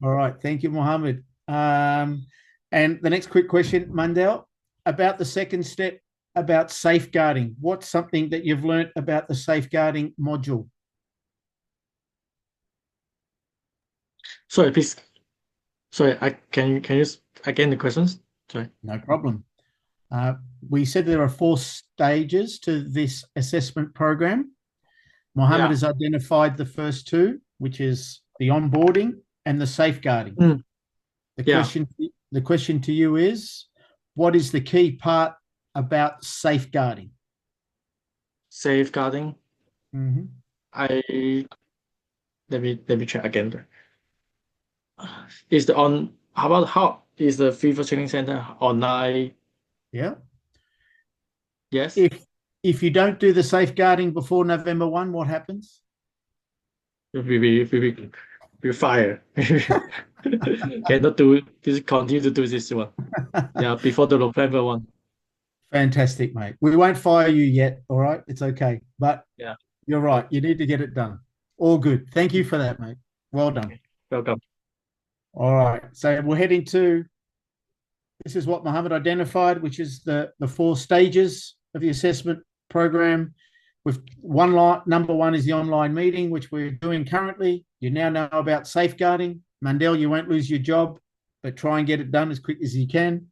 All right. Thank you, Mohammed. And the next quick question, Mandel, about the second step, about safeguarding? What's something that you've learnt about the safeguarding module? Sorry, please. Sorry, can you again the questions? Sorry. No problem. We said there are 4 stages to this assessment program. Mohammed has identified the first 2, which is the onboarding and the safeguarding. The question to you is, what is the key part about safeguarding? Safeguarding. Mm-hmm. Let me check again. How is the FIFA Training Center online? Yeah. Yes. If you don't do the safeguarding before November 1, what happens? We fire. Cannot do this. Continue to do this one. Yeah, before the November 1. Fantastic, mate. We won't fire you yet. All right, it's okay. But yeah, you're right. You need to get it done. All good. Thank you for that, mate. Well done. Okay. Welcome. All right. So we're heading to. This is what Mohammed identified, which is the 4 stages of the assessment program. With number 1 is the online meeting, which we're doing currently. You now know about safeguarding. Mandel, you won't lose your job, but try and get it done as quick as you can.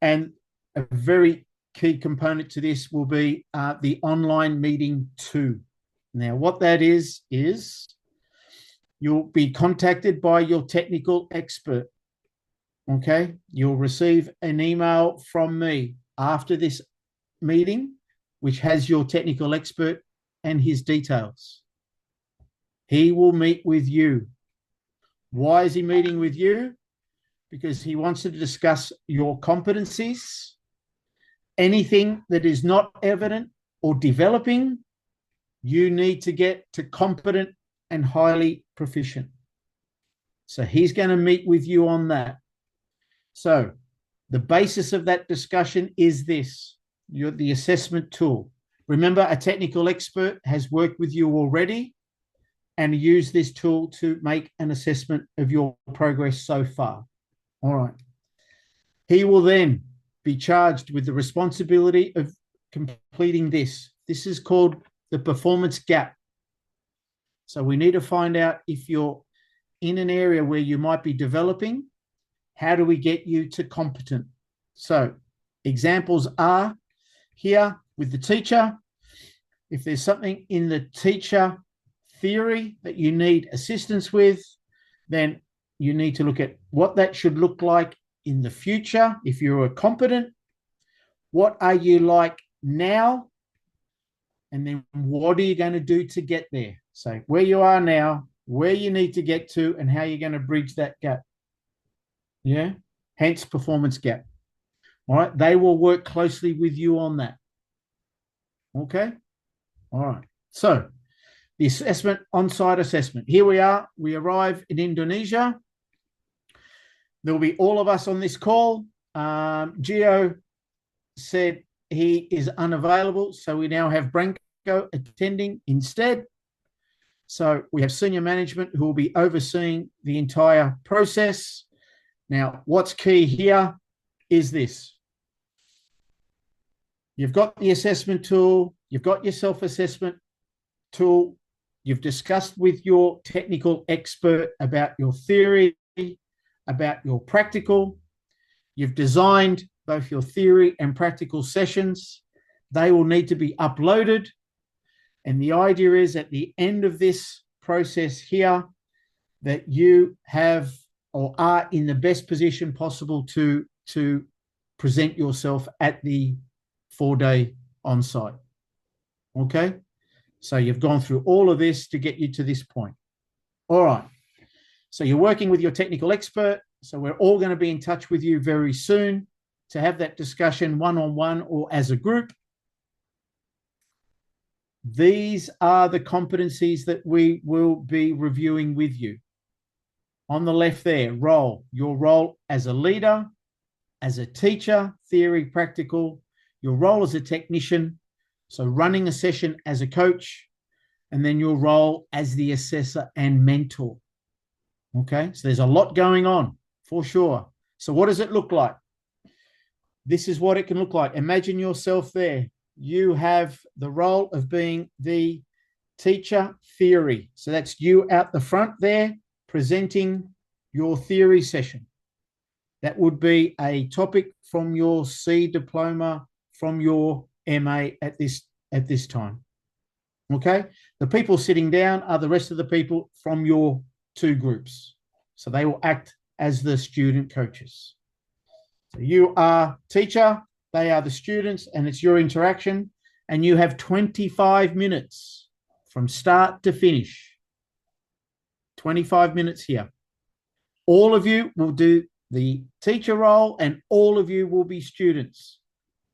And a very key component to this will be the online meeting 2. Now, what that is you'll be contacted by your technical expert. Okay, you'll receive an email from me after this meeting, which has your technical expert and his details. He will meet with you. Why is he meeting with you? Because he wants to discuss your competencies. Anything that is not evident or developing, you need to get to competent and highly proficient. So he's going to meet with you on that. So the basis of that discussion is this: the assessment tool. Remember, a technical expert has worked with you already and used this tool to make an assessment of your progress so far. All right. He will then be charged with the responsibility of completing this. This is called the performance gap. So we need to find out if you're in an area where you might be developing. How do we get you to competent? So examples are here with the teacher. If there's something in the teacher theory that you need assistance with, then you need to look at what that should look like in the future. If you're competent, what are you like now? And then what are you going to do to get there? So where you are now, where you need to get to, and how you're going to bridge that gap. Yeah, hence performance gap. All right, they will work closely with you on that. Okay, all right. So the assessment, on-site assessment. Here we are. We arrive in Indonesia. There will be all of us on this call. Gio said he is unavailable, so we now have Branko attending instead. So we have senior management who will be overseeing the entire process. Now, what's key here is this. You've got the assessment tool, you've got your self-assessment tool, you've discussed with your technical expert about your theory, about your practical, you've designed both your theory and practical sessions. They will need to be uploaded. And the idea is at the end of this process here that you have or are in the best position possible to present yourself at the 4-day on-site. Okay? So you've gone through all of this to get you to this point. All right. So you're working with your technical expert. So we're all going to be in touch with you very soon to have that discussion one-on-one or as a group. These are the competencies that we will be reviewing with you. On the left there, role. Your role as a leader, as a teacher, theory, practical. Your role as a technician, so running a session as a coach, and then your role as the assessor and mentor. Okay, so there's a lot going on for sure. So what does it look like? this is what it can look like. Imagine yourself there. You have the role of being the teacher theory. So that's you out the front there presenting your theory session. That would be a topic from your C diploma, from your MA at this time. Okay? The people sitting down are the rest of the people from your two groups. So they will act as the student coaches. So you are teacher, they are the students, and it's your interaction. And you have 25 minutes from start to finish. 25 minutes here. All of you will do the teacher role, and all of you will be students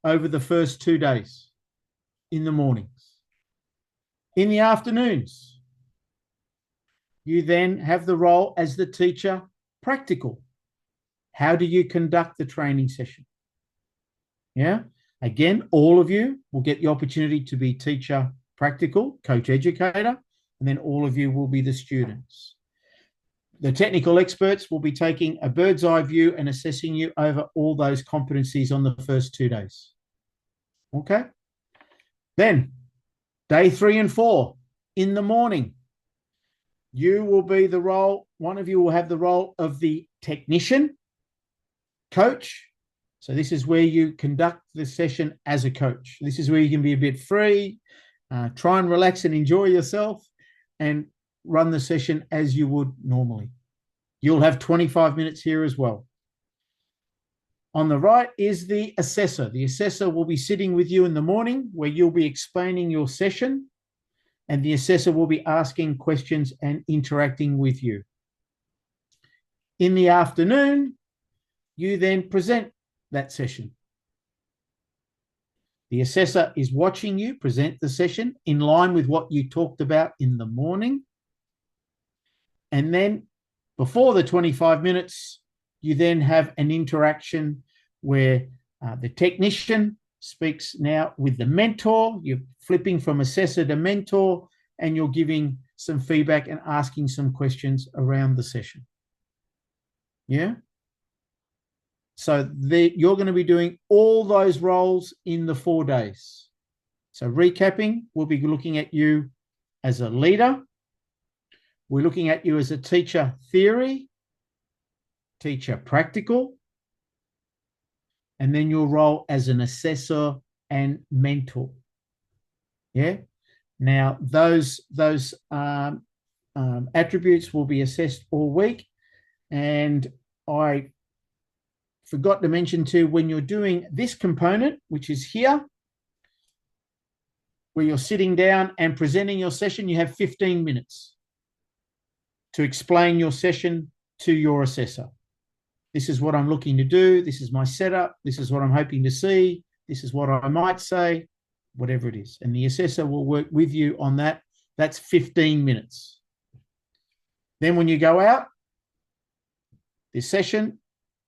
over the first 2 days in the mornings. In the afternoons, you then have the role as the teacher practical. How do you conduct the training session? Yeah. Again, all of you will get the opportunity to be teacher practical, coach educator, and then all of you will be the students. The technical experts will be taking a bird's eye view and assessing you over all those competencies on the first 2 days. Okay. Then day 3 and 4 in the morning, you will be the role, one of you will have the role of the technician, coach. So this is where you conduct the session as a coach. This is where you can be a bit free, try and relax and enjoy yourself, and run the session as you would normally. You'll have 25 minutes here as well. On the right is the assessor. The assessor will be sitting with you in the morning where you'll be explaining your session, and the assessor will be asking questions and interacting with you. In the afternoon, you then present that session. The assessor is watching you present the session in line with what you talked about in the morning. And then before the 25 minutes, you then have an interaction where the technician speaks now with the mentor. You're flipping from assessor to mentor, and you're giving some feedback and asking some questions around the session. Yeah? So you're going to be doing all those roles in the 4 days. So recapping, we'll be looking at you as a leader. We're looking at you as a teacher theory, teacher practical, and then your role as an assessor and mentor. Yeah. Now those attributes will be assessed all week, and I forgot to mention too, when you're doing this component, which is here, where you're sitting down and presenting your session, you have 15 minutes to explain your session to your assessor. This is what I'm looking to do. This is my setup. This is what I'm hoping to see. This is what I might say, whatever it is. And the assessor will work with you on that. That's 15 minutes. Then when you go out, this session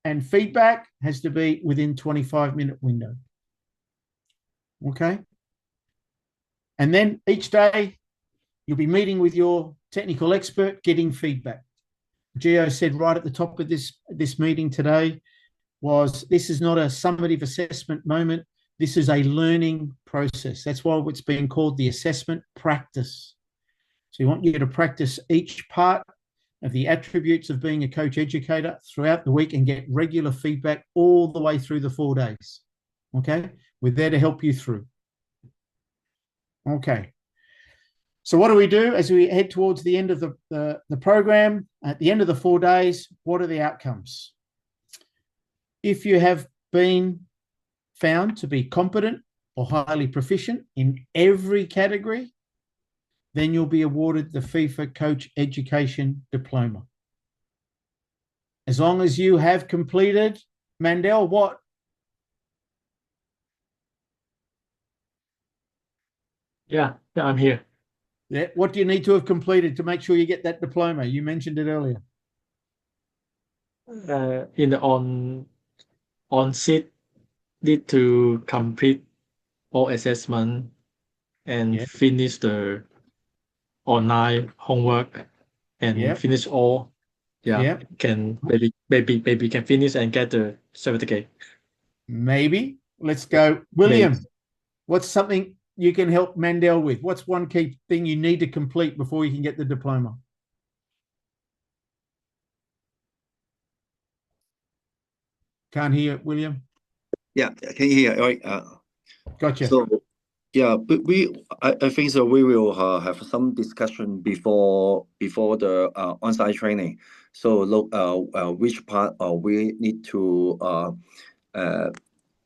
and feedback has to be within 25-minute window. Okay. And then each day you'll be meeting with your technical expert, getting feedback. Gio said right at the top of this meeting today was, this is not a summative assessment moment. This is a learning process. That's why it's being called the assessment practice. So we want you to practice each part of the attributes of being a coach educator throughout the week and get regular feedback all the way through the 4 days. Okay. We're there to help you through. Okay. So what do we do as we head towards the end of the program? At the end of the 4 days, what are the outcomes? If you have been found to be competent or highly proficient in every category, then you'll be awarded the FIFA Coach Education Diploma. As long as you have completed, Mandel, what? Yeah, I'm here. Yeah, what do you need to have completed to make sure you get that diploma? You mentioned it earlier. In the on-sit, need to complete all assessment and finish the online homework and finish all. Yeah, can maybe can finish and get the certificate. Maybe. Let's go. William, what's something you can help Mandel with? What's one key thing you need to complete before you can get the diploma? Can't hear it, William. Yeah, can you hear? Right. Gotcha. So yeah, but I think so. We will have some discussion before the on-site training. So look, which part we need to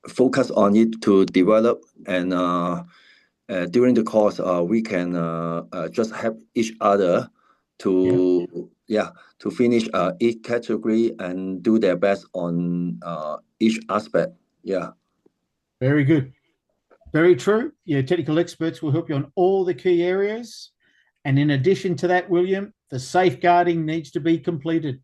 focus on it to develop, and during the course, we can just help each other to to finish each category and do their best on each aspect. Yeah. Very good. Very true. Yeah, technical experts will help you on all the key areas. And in addition to that, William, the safeguarding needs to be completed,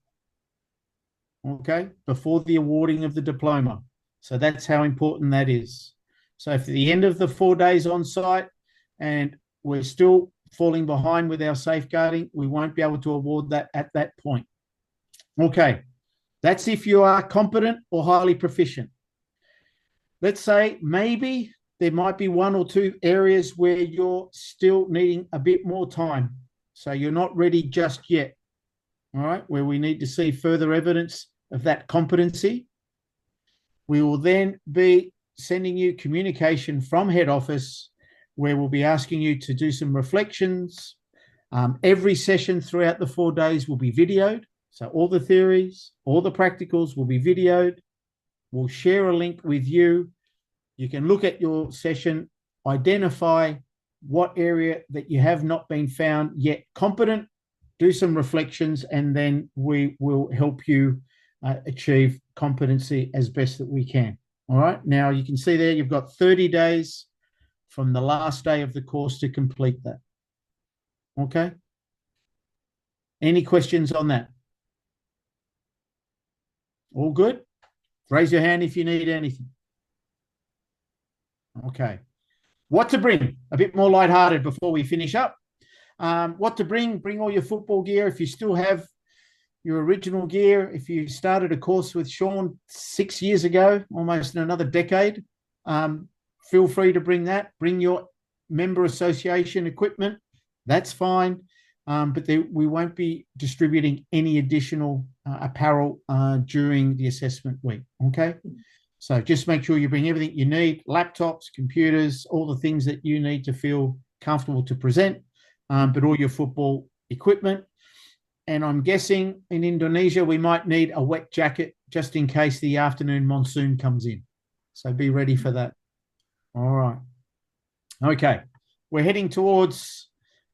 okay, before the awarding of the diploma. So that's how important that is. So if at the end of the 4 days on site and we're still falling behind with our safeguarding, we won't be able to award that at that point. Okay, that's if you are competent or highly proficient. Let's say maybe there might be 1 or 2 areas where you're still needing a bit more time. So you're not ready just yet, all right, where we need to see further evidence of that competency. We will then be sending you communication from head office where we'll be asking you to do some reflections. Every session throughout the 4 days will be videoed. So all the theories, all the practicals will be videoed. We'll share a link with you. You can look at your session, identify what area that you have not been found yet competent, do some reflections, and then we will help you achieve competency as best that we can. All right. Now you can see there you've got 30 days from the last day of the course to complete that. Okay. Any questions on that? All good? Raise your hand if you need anything. Okay. What to bring? A bit more lighthearted before we finish up. What to bring? Bring all your football gear. If you still have your original gear, if you started a course with Sean 6 years ago, almost in another decade, feel free to bring that. Bring your member association equipment. That's fine. But we won't be distributing any additional apparel during the assessment week. Okay. So just make sure you bring everything you need, laptops, computers, all the things that you need to feel comfortable to present, but all your football equipment. And I'm guessing in Indonesia, we might need a wet jacket just in case the afternoon monsoon comes in. So be ready for that. All right. Okay. We're heading towards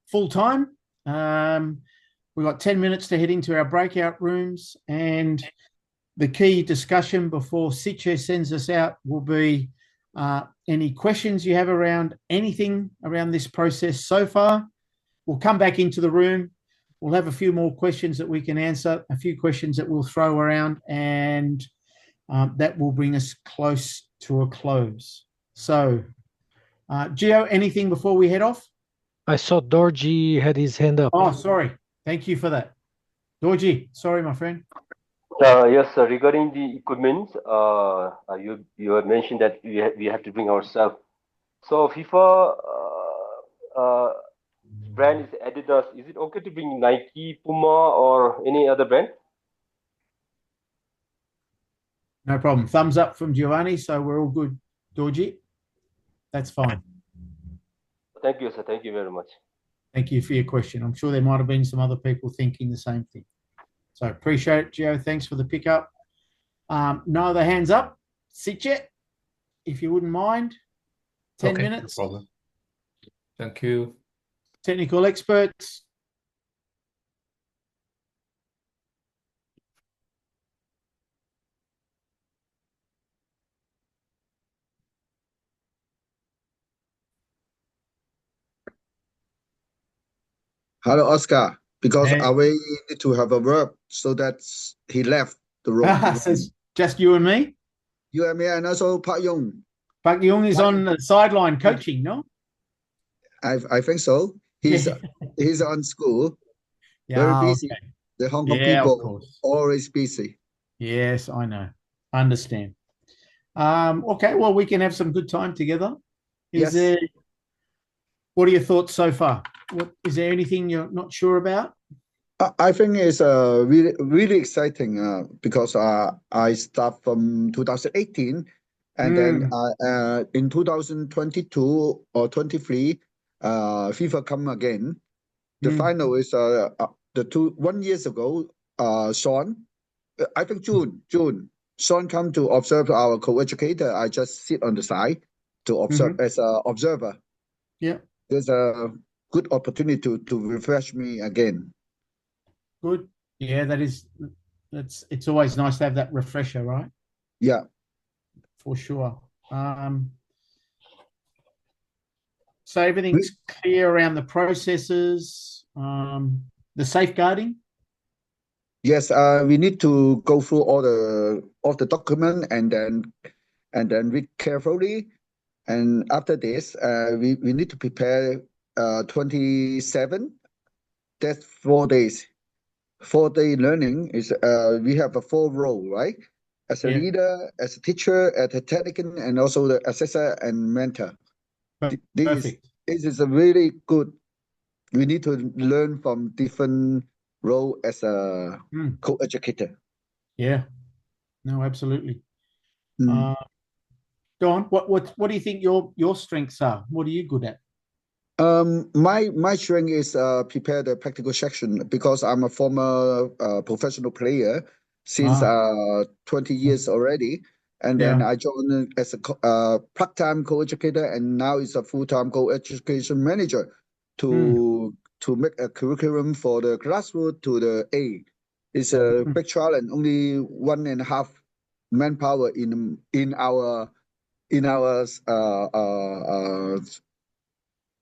full time. We've got 10 minutes to head into our breakout rooms, and the key discussion before Sitche sends us out will be any questions you have around anything around this process so far. We'll come back into the room. We'll have a few more questions that we can answer, a few questions that we'll throw around, and that will bring us close to a close. So, Gio, anything before we head off? I saw Dorji had his hand up. Oh, sorry. Thank you for that. Dorji, sorry, my friend. Yes, regarding the equipment, you have mentioned that we have to bring ourselves. So FIFA brand is Adidas. Is it okay to bring Nike, Puma, or any other brand? No problem. Thumbs up from Giovanni, so we're all good, Dorji. That's fine. Thank you, sir. Thank you very much. Thank you for your question. I'm sure there might have been some other people thinking the same thing. So appreciate it, Gio. Thanks for the pickup. No other hands up. Sitche, if you wouldn't mind. 10 minutes. No problem. Thank you. Technical experts. Hello, Oscar. Because Awe need to have a work, so that he left the room. So it's just you and me? You and me, and also Park Yung. Park Yung is on the sideline coaching, no? I think so. He's on school. Very busy. Okay. The Hong Kong people always busy. Yes, I know. Understand. Okay, well, we can have some good time together. Yes. What are your thoughts so far? Is there anything you're not sure about? I think it's really really exciting because I start from 2018, and then in 2022 or 23, FIFA come again. The final is the 1 year ago. Sean, I think June. Sean come to observe our co-educator. I just sit on the side to observe as an observer. Yeah. There's a good opportunity to refresh me again. Good. Yeah, it's always nice to have that refresher, right? Yeah. For sure. So everything's clear around the processes, the safeguarding. Yes, we need to go through all the document and then read carefully. And after this, we need to prepare 27. That's 4 days. 4 day learning is we have a 4 role, right? As a leader, as a teacher, as a technician, and also the assessor and mentor. Perfect. This is a really good. We need to learn from different role as a co-educator. Yeah. No, absolutely. Go on. What do you think your strengths are? What are you good at? My strength is prepare the practical section because I'm a former professional player since 20 years already, and then I joined as a part-time co-educator, and now is a full-time co-education manager to make a curriculum for the grassroots to the A. It's a big challenge. Only 1.5 manpower in our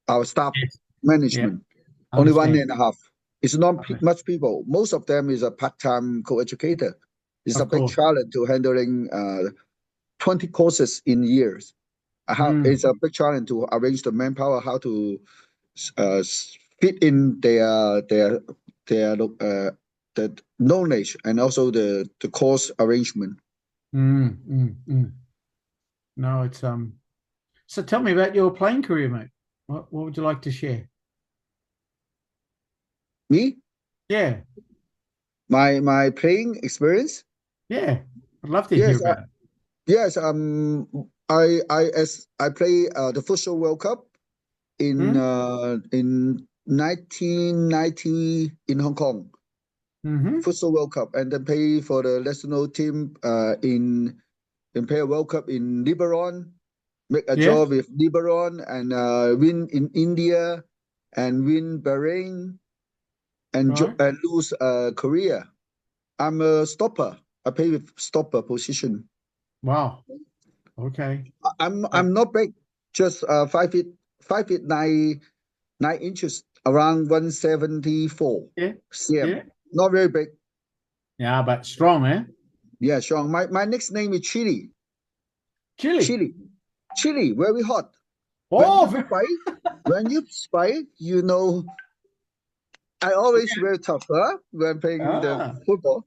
our staff management. Only 1.5. It's not much people. Most of them is a part-time co-educator. It's a big challenge to handling 20 courses in years. It's a big challenge to arrange the manpower, how to fit in the knowledge and also the course arrangement. No, it's So tell me about your playing career, mate. What would you like to share? Me? Yeah. My playing experience? Yeah. I'd love to hear about it. Yes, I play the Futsal World Cup in 1990 in Hong Kong. Futsal World Cup, and then play for the national team in play a World Cup in Lebanon, make a draw with Lebanon, and win in India, and win Bahrain, and lose Korea. I'm a stopper. I play with stopper position. Wow. Okay. I'm not big, just 5 feet 9 inches, around 174 cm. Not very big. Yeah, but strong, eh? Yeah, strong. My next name is Chili. Chili, very hot. Oh, when you spy, you know. I always very tough, when playing the football.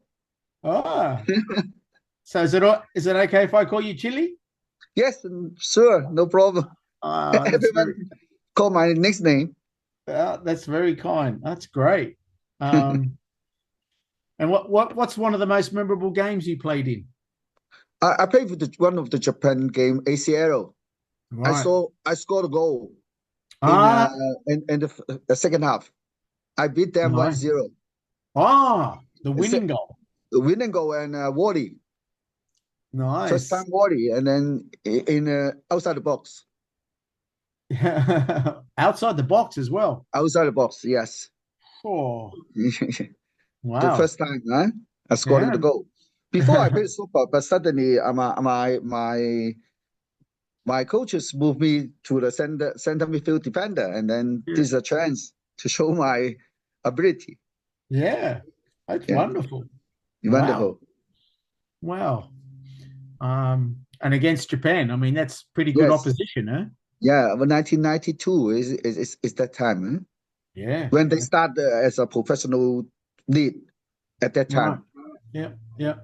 So is it okay if I call you Chili? Yes, sure, no problem. Everyone call my next name. That's very kind. That's great. And what's one of the most memorable games you played in? I played with one of the Japan game, ACL. Right. I scored a goal in the second half. I beat them 1-0. The winning goal. The winning goal and volley. Nice. First time volley, and then in outside the box. Outside the box as well. Outside the box, yes. Oh. Wow. The first time, I scored the goal. Before I played super, but suddenly my coaches moved me to the center midfield defender, and then this is a chance to show my ability. Yeah, that's wonderful. Wonderful. Wow. And against Japan, I mean, that's pretty good opposition, eh? Yeah, 1992 is that time, eh? Yeah. When they start as a professional league at that time. Right. Yeah.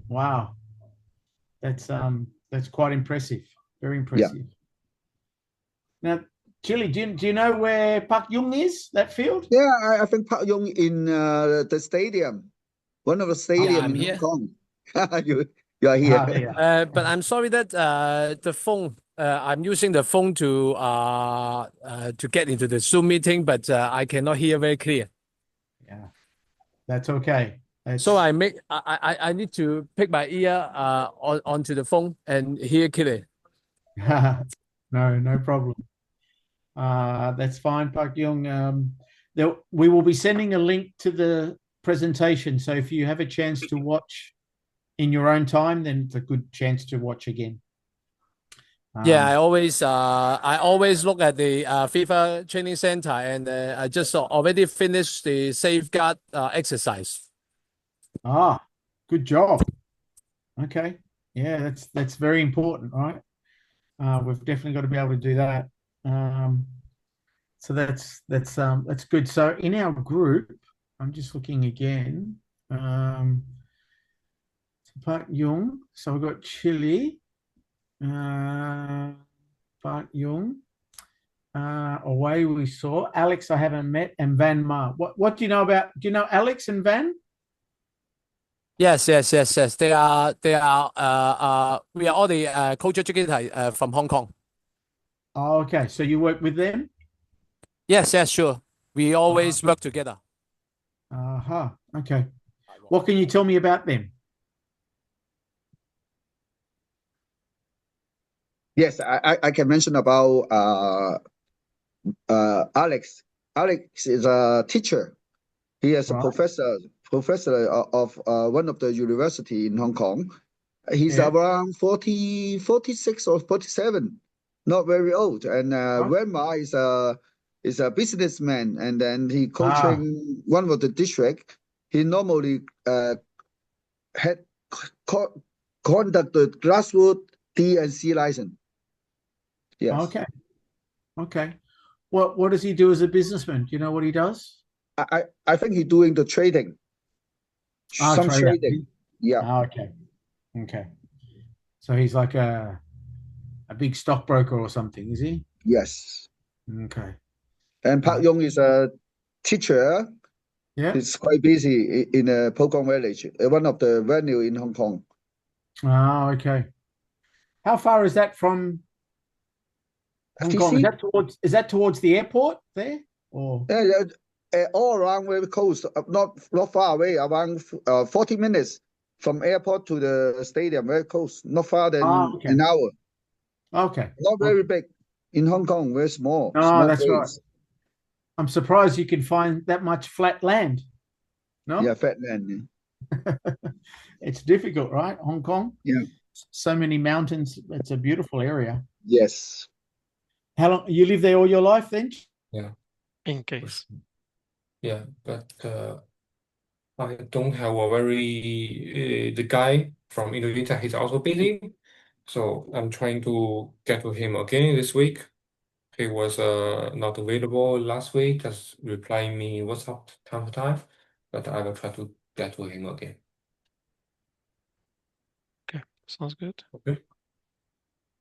Wow. That's That's quite impressive. Very Yeah. impressive. Now, Chile, do you know where Park Yung is? That field? Yeah, I think Park Yung in the stadium, one of the stadium I'm in here. Hong Kong. You are here. Yeah. But I'm sorry that the phone. I'm using the phone to get into the Zoom meeting, but I cannot hear very clear. Yeah, that's okay. So I need to pick my ear onto the phone and hear clearly. No problem. That's fine, Park Yung. We will be sending a link to the presentation. So if you have a chance to watch in your own time, then it's a good chance to watch again. Yeah, I always look at the FIFA training center, and I just already finished the safeguard exercise. Good job. Okay. Yeah, that's very important, right? We've definitely got to be able to do that. So that's good. So in our group, I'm just looking again. Park Yung. So we've got Chile, Park Yung. Away we saw Alex. I haven't met, and Van Ma. What do you know about? Do you know Alex and Van? Yes. They are. We are all the coach educator from Hong Kong. Oh, okay. So you work with them? Yes, sure. We always work together. Okay. What can you tell me about them? Yes, I can mention about Alex. Alex is a teacher. He is a professor of one of the university in Hong Kong. He's around 46 or 47, not very old. And Grandma is a businessman, and then he coaching one of the district. He normally had conducted grassroots D and C license. Yes. Okay. What does he do as a businessman? Do you know what he does? I think he's doing the trading. Some trading. Yeah. Okay. So he's like a big stockbroker or something, is he? Yes. Okay. And Park Yung is a teacher. Yeah. He's quite busy in Pokong Village, one of the venue in Hong Kong. Okay. How far is that from Hong Kong? Is that towards the airport there? Or all around very close, not far away, around 40 minutes from airport to the stadium, very close, not far than an hour. Okay. Not very big. In Hong Kong, very small. Oh, that's right. I'm surprised you can find that much flat land. No? Yeah, flat land. Yeah. It's difficult, right? Hong Kong? Yeah. So many mountains. It's a beautiful area. Yes. How long you live there all your life then? Yeah. In case. Yeah, but I don't have a very the guy from Indonesia. He's also busy, so I'm trying to get to him again this week. He was not available last week, just replying me WhatsApp time to time, but I will try to get to him again. Okay, sounds good.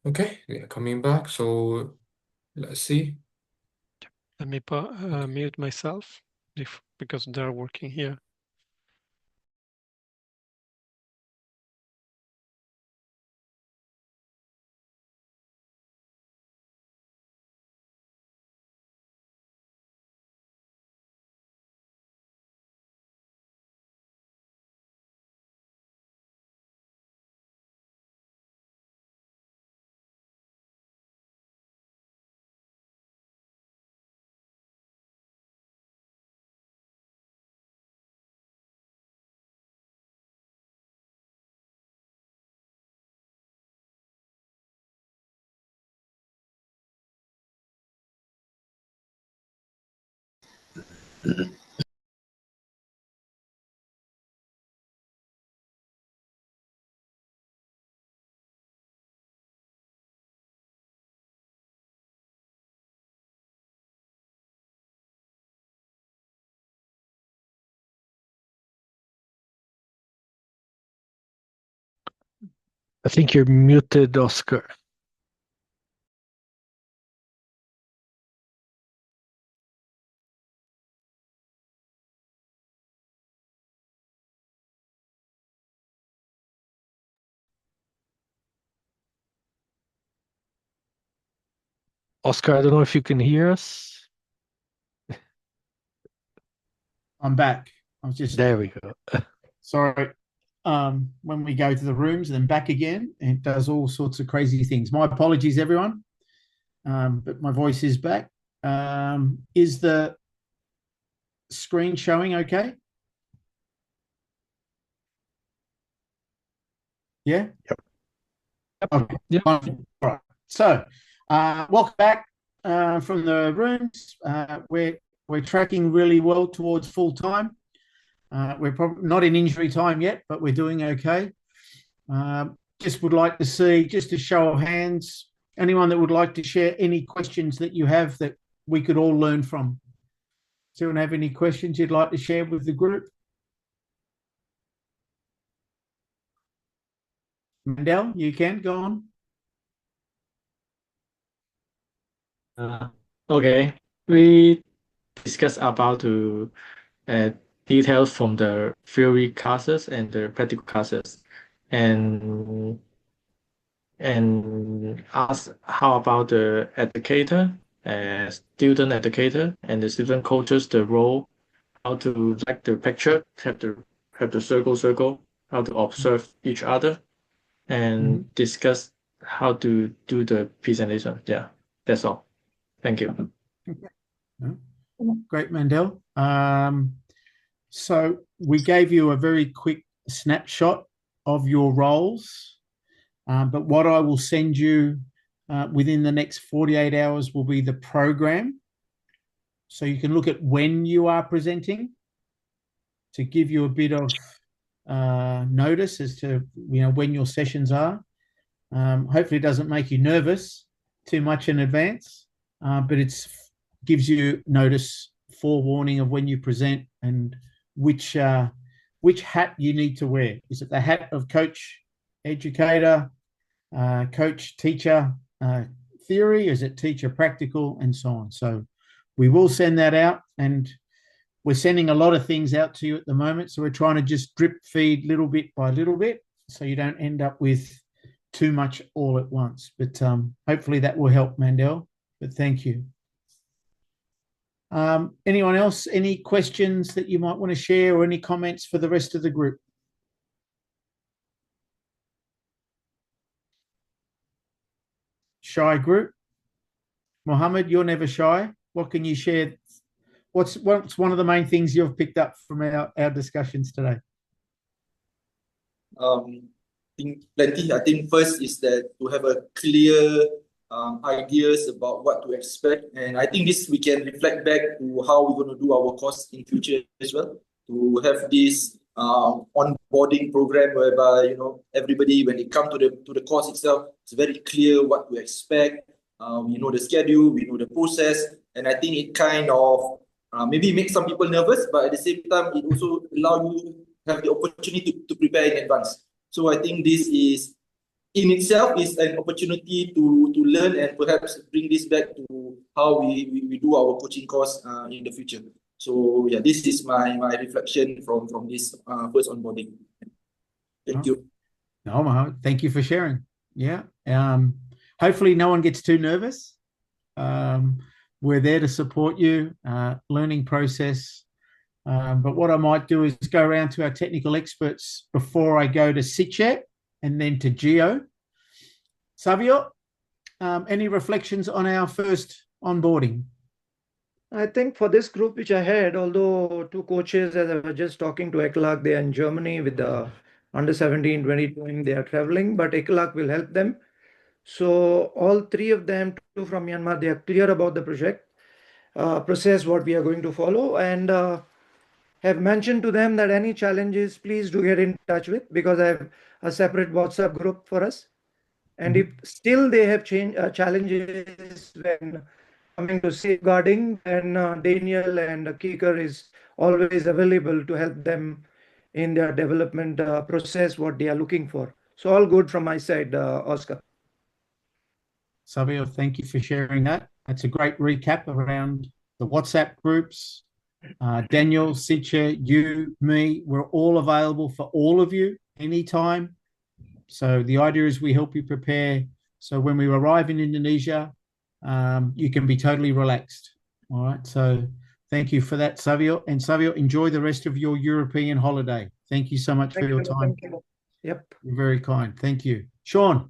Okay, they're coming back, so let's see. Let me mute myself because they're working here. I think you're muted, Oscar. Oscar, I don't know if you can hear us. I'm back. I was just There we go. sorry. When we go to the rooms and then back again, it does all sorts of crazy things. My apologies, everyone. But my voice is back. Is the screen showing okay? Yeah? Yep. Okay. Yep. All right. So, welcome back from the rooms. We're tracking really well towards full time. We're probably not in injury time yet, but we're doing okay. Just would like to see, just a show of hands, anyone that would like to share any questions that you have that we could all learn from. Does anyone have any questions you'd like to share with the group? Mandel, you can go on. Okay, we discussed about details from the theory classes and the practical classes, and ask how about the educator, student educator, and the student coaches, the role, how to like the picture, have the circle, how to observe each other, and discuss how to do the presentation. Yeah, that's all. Thank you. Great, Mandel. So we gave you a very quick snapshot of your roles, but what I will send you within the next 48 hours will be the program. So you can look at when you are presenting to give you a bit of notice as to when your sessions are. Hopefully it doesn't make you nervous too much in advance, but it gives you notice, forewarning of when you present and which hat you need to wear. Is it the hat of coach, educator, coach, teacher, theory? Is it teacher, practical, and so on? So we will send that out, and we're sending a lot of things out to you at the moment. So we're trying to just drip feed little bit by little bit so you don't end up with too much all at once. But hopefully that will help, Mandel. But thank you. Anyone else? Any questions that you might want to share or any comments for the rest of the group? Shy group? Mohammed, you're never shy. What can you share? What's one of the main things you've picked up from our discussions today? Think plenty. I think first is that to have a clear ideas about what to expect, and I think this we can reflect back to how we're going to do our course in future as well. To have this onboarding program whereby everybody, when it comes to the course itself, it's very clear what to expect. We know the schedule, we know the process, and I think it kind of maybe makes some people nervous, but at the same time, it also allows you to have the opportunity to prepare in advance. So I think this is in itself is an opportunity to learn and perhaps bring this back to how we do our coaching course in the future. So yeah, this is my reflection from this first onboarding. Thank you. No, Mohammed, thank you for sharing. Yeah. Hopefully no one gets too nervous. We're there to support you, learning process. But what I might do is go around to our technical experts before I go to Sitchet and then to Gio. Savio, any reflections on our first onboarding? I think for this group which I had, although two coaches, as I was just talking to Eklak, they are in Germany with the under 17, 20 team, they are traveling, but Eklak will help them. So all three of them, two from Myanmar, they are clear about the project, process, what we are going to follow, and have mentioned to them that any challenges, please do get in touch with, because I have a separate WhatsApp group for us. And if still they have challenges when coming to safeguarding, then Daniel and Kikar is always available to help them in their development process, what they are looking for. So all good from my side, Oscar. Savio, thank you for sharing that. That's a great recap around the WhatsApp groups. Daniel, Sitcha, you, me, we're all available for all of you anytime. So the idea is we help you prepare. So when we arrive in Indonesia, you can be totally relaxed. All right. So thank you for that, Savio. And Savio, enjoy the rest of your European holiday. Thank you so much for your time. Thank you. Yep. You're very kind. Thank you. Sean.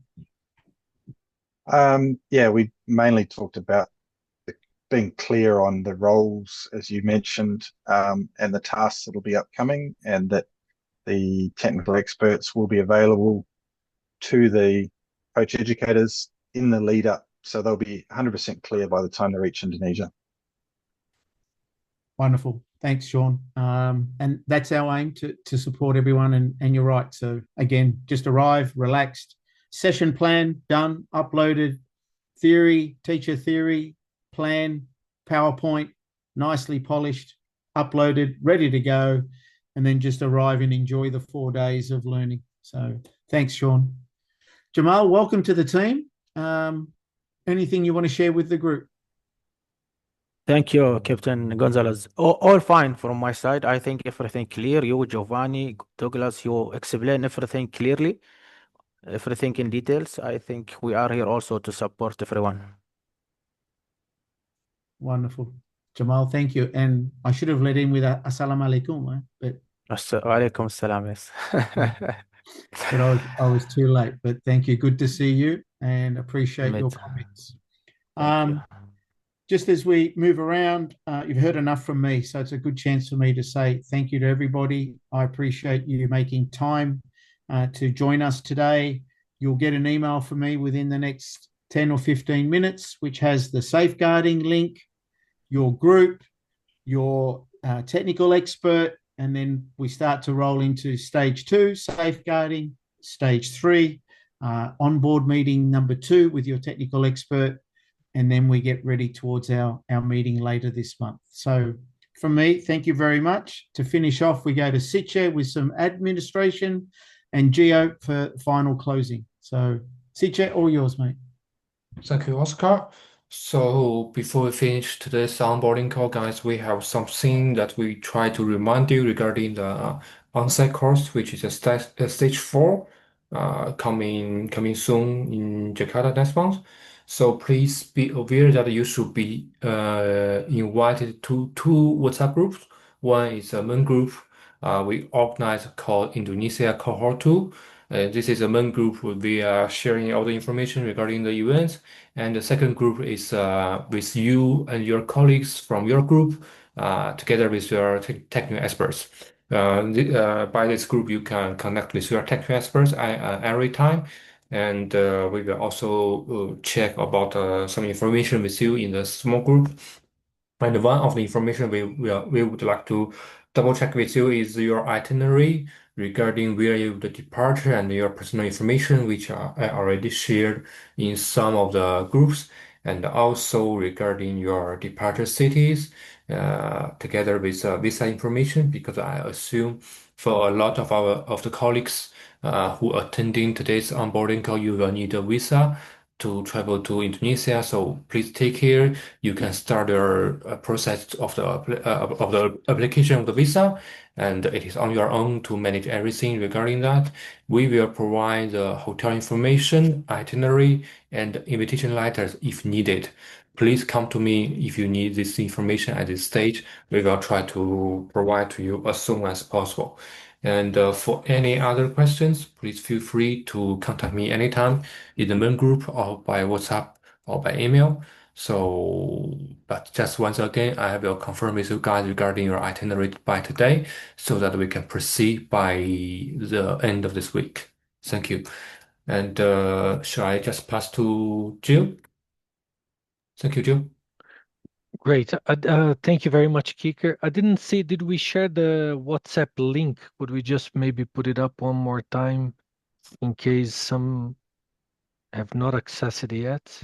Yeah, we mainly talked about being clear on the roles, as you mentioned, and the tasks that will be upcoming, and that the technical experts will be available to the coach educators in the lead up. So they'll be 100% clear by the time they reach Indonesia. Wonderful. Thanks, Sean. And that's our aim to support everyone. And you're right. So again, just arrive, relaxed, session plan done, uploaded, theory, teacher theory, plan, PowerPoint, nicely polished, uploaded, ready to go, and then just arrive and enjoy the 4 days of learning. So thanks, Sean. Jamal, welcome to the team. Anything you want to share with the group? Thank you, Captain Gonzalez. All fine from my side. I think everything clear. You, Giovanni, Douglas, you explain everything clearly, everything in details. I think we are here also to support everyone. Wonderful. Jamal, thank you. And I should have led in with Assalamu alaikum, but Alaikum salam, yes. but I was too late. But thank you. Good to see you and appreciate your comments. Thank you. Just as we move around, you've heard enough from me, so it's a good chance for me to say thank you to everybody. I appreciate you making time to join us today. You'll get an email from me within the next 10 or 15 minutes, which has the safeguarding link, your group, your technical expert, and then we start to roll into stage 2, safeguarding, stage 3, onboard meeting number 2 with your technical expert, and then we get ready towards our meeting later this month. So from me, thank you very much. To finish off, we go to Sitcha with some administration and Gio for final closing. So Sitcha, all yours, mate. Thank you, Oscar. So before we finish today's onboarding call, guys, we have something that we try to remind you regarding the on-site course, which is a stage 4, coming soon in Jakarta next month. So please be aware that you should be invited to 2 WhatsApp groups. One is a main group we organize called Indonesia Cohort 2. This is a main group where we are sharing all the information regarding the events. And the second group is with you and your colleagues from your group, together with your technical experts. By this group, you can connect with your technical experts every time. And we will also check about some information with you in the small group. And one of the information we would like to double check with you is your itinerary regarding where you the departure and your personal information, which I already shared in some of the groups, and also regarding your departure cities, together with visa information, because I assume for a lot of the colleagues who attending today's onboarding call, you will need a visa to travel to Indonesia. So please take care. You can start your process of the application of the visa, and it is on your own to manage everything regarding that. We will provide the hotel information, itinerary, and invitation letters if needed. Please come to me if you need this information at this stage. We will try to provide to you as soon as possible. And for any other questions, please feel free to contact me anytime in the main group or by WhatsApp or by email. So, but just once again, I will confirm with you guys regarding your itinerary by today so that we can proceed by the end of this week. Thank you. And shall I just pass to Jill? Thank you, Jill. Great. Thank you very much, Kiker. I didn't see, did we share the WhatsApp link? Would we just maybe put it up one more time in case some have not accessed it yet?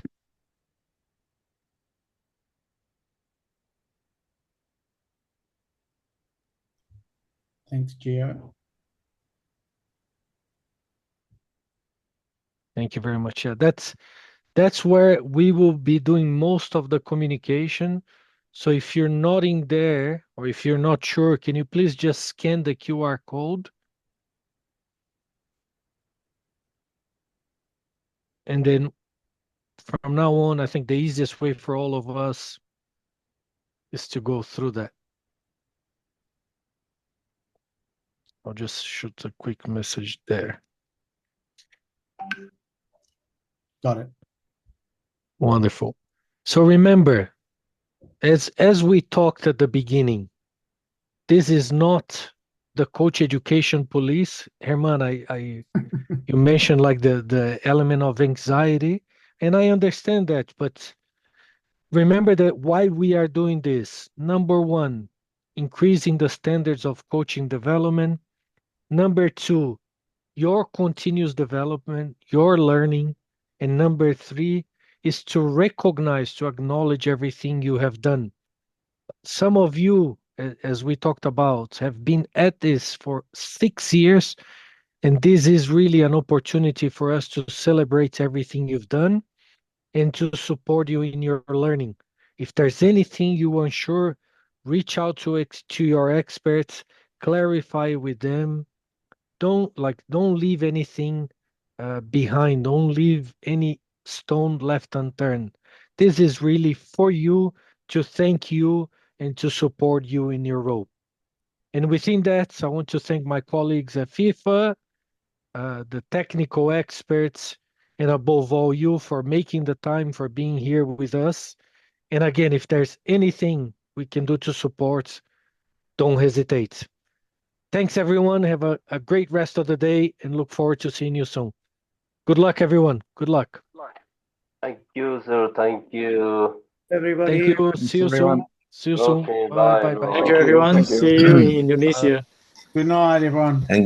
Thanks, Gio. Thank you very much. Yeah, that's where we will be doing most of the communication. So if you're not in there or if you're not sure, can you please just scan the QR code? And then from now on, I think the easiest way for all of us is to go through that. I'll just shoot a quick message there. Got it. Wonderful. So remember, as we talked at the beginning, this is not the coach education police. Herman, you mentioned like the element of anxiety, and I understand that, but remember that why we are doing this. Number one, increasing the standards of coaching development. Number two, your continuous development, your learning. And number three is to recognize, to acknowledge everything you have done. Some of you, as we talked about, have been at this for 6 years, and this is really an opportunity for us to celebrate everything you've done and to support you in your learning. If there's anything you unsure, reach out to your experts, clarify with them. Don't leave anything behind. Don't leave any stone left unturned. This is really for you, to thank you and to support you in your role. And within that, I want to thank my colleagues at FIFA, the technical experts, and above all, you for making the time, for being here with us. And again, if there's anything we can do to support, don't hesitate. Thanks, everyone. Have a great rest of the day and look forward to seeing you soon. Good luck, everyone. Good luck. Thank you, sir. Thank you. Everybody. Thank you. See you soon. See you soon. Okay, Bye. bye, Bye. everyone. Bye. Thank you, everyone. See you in Indonesia. Good night, everyone. Thank you.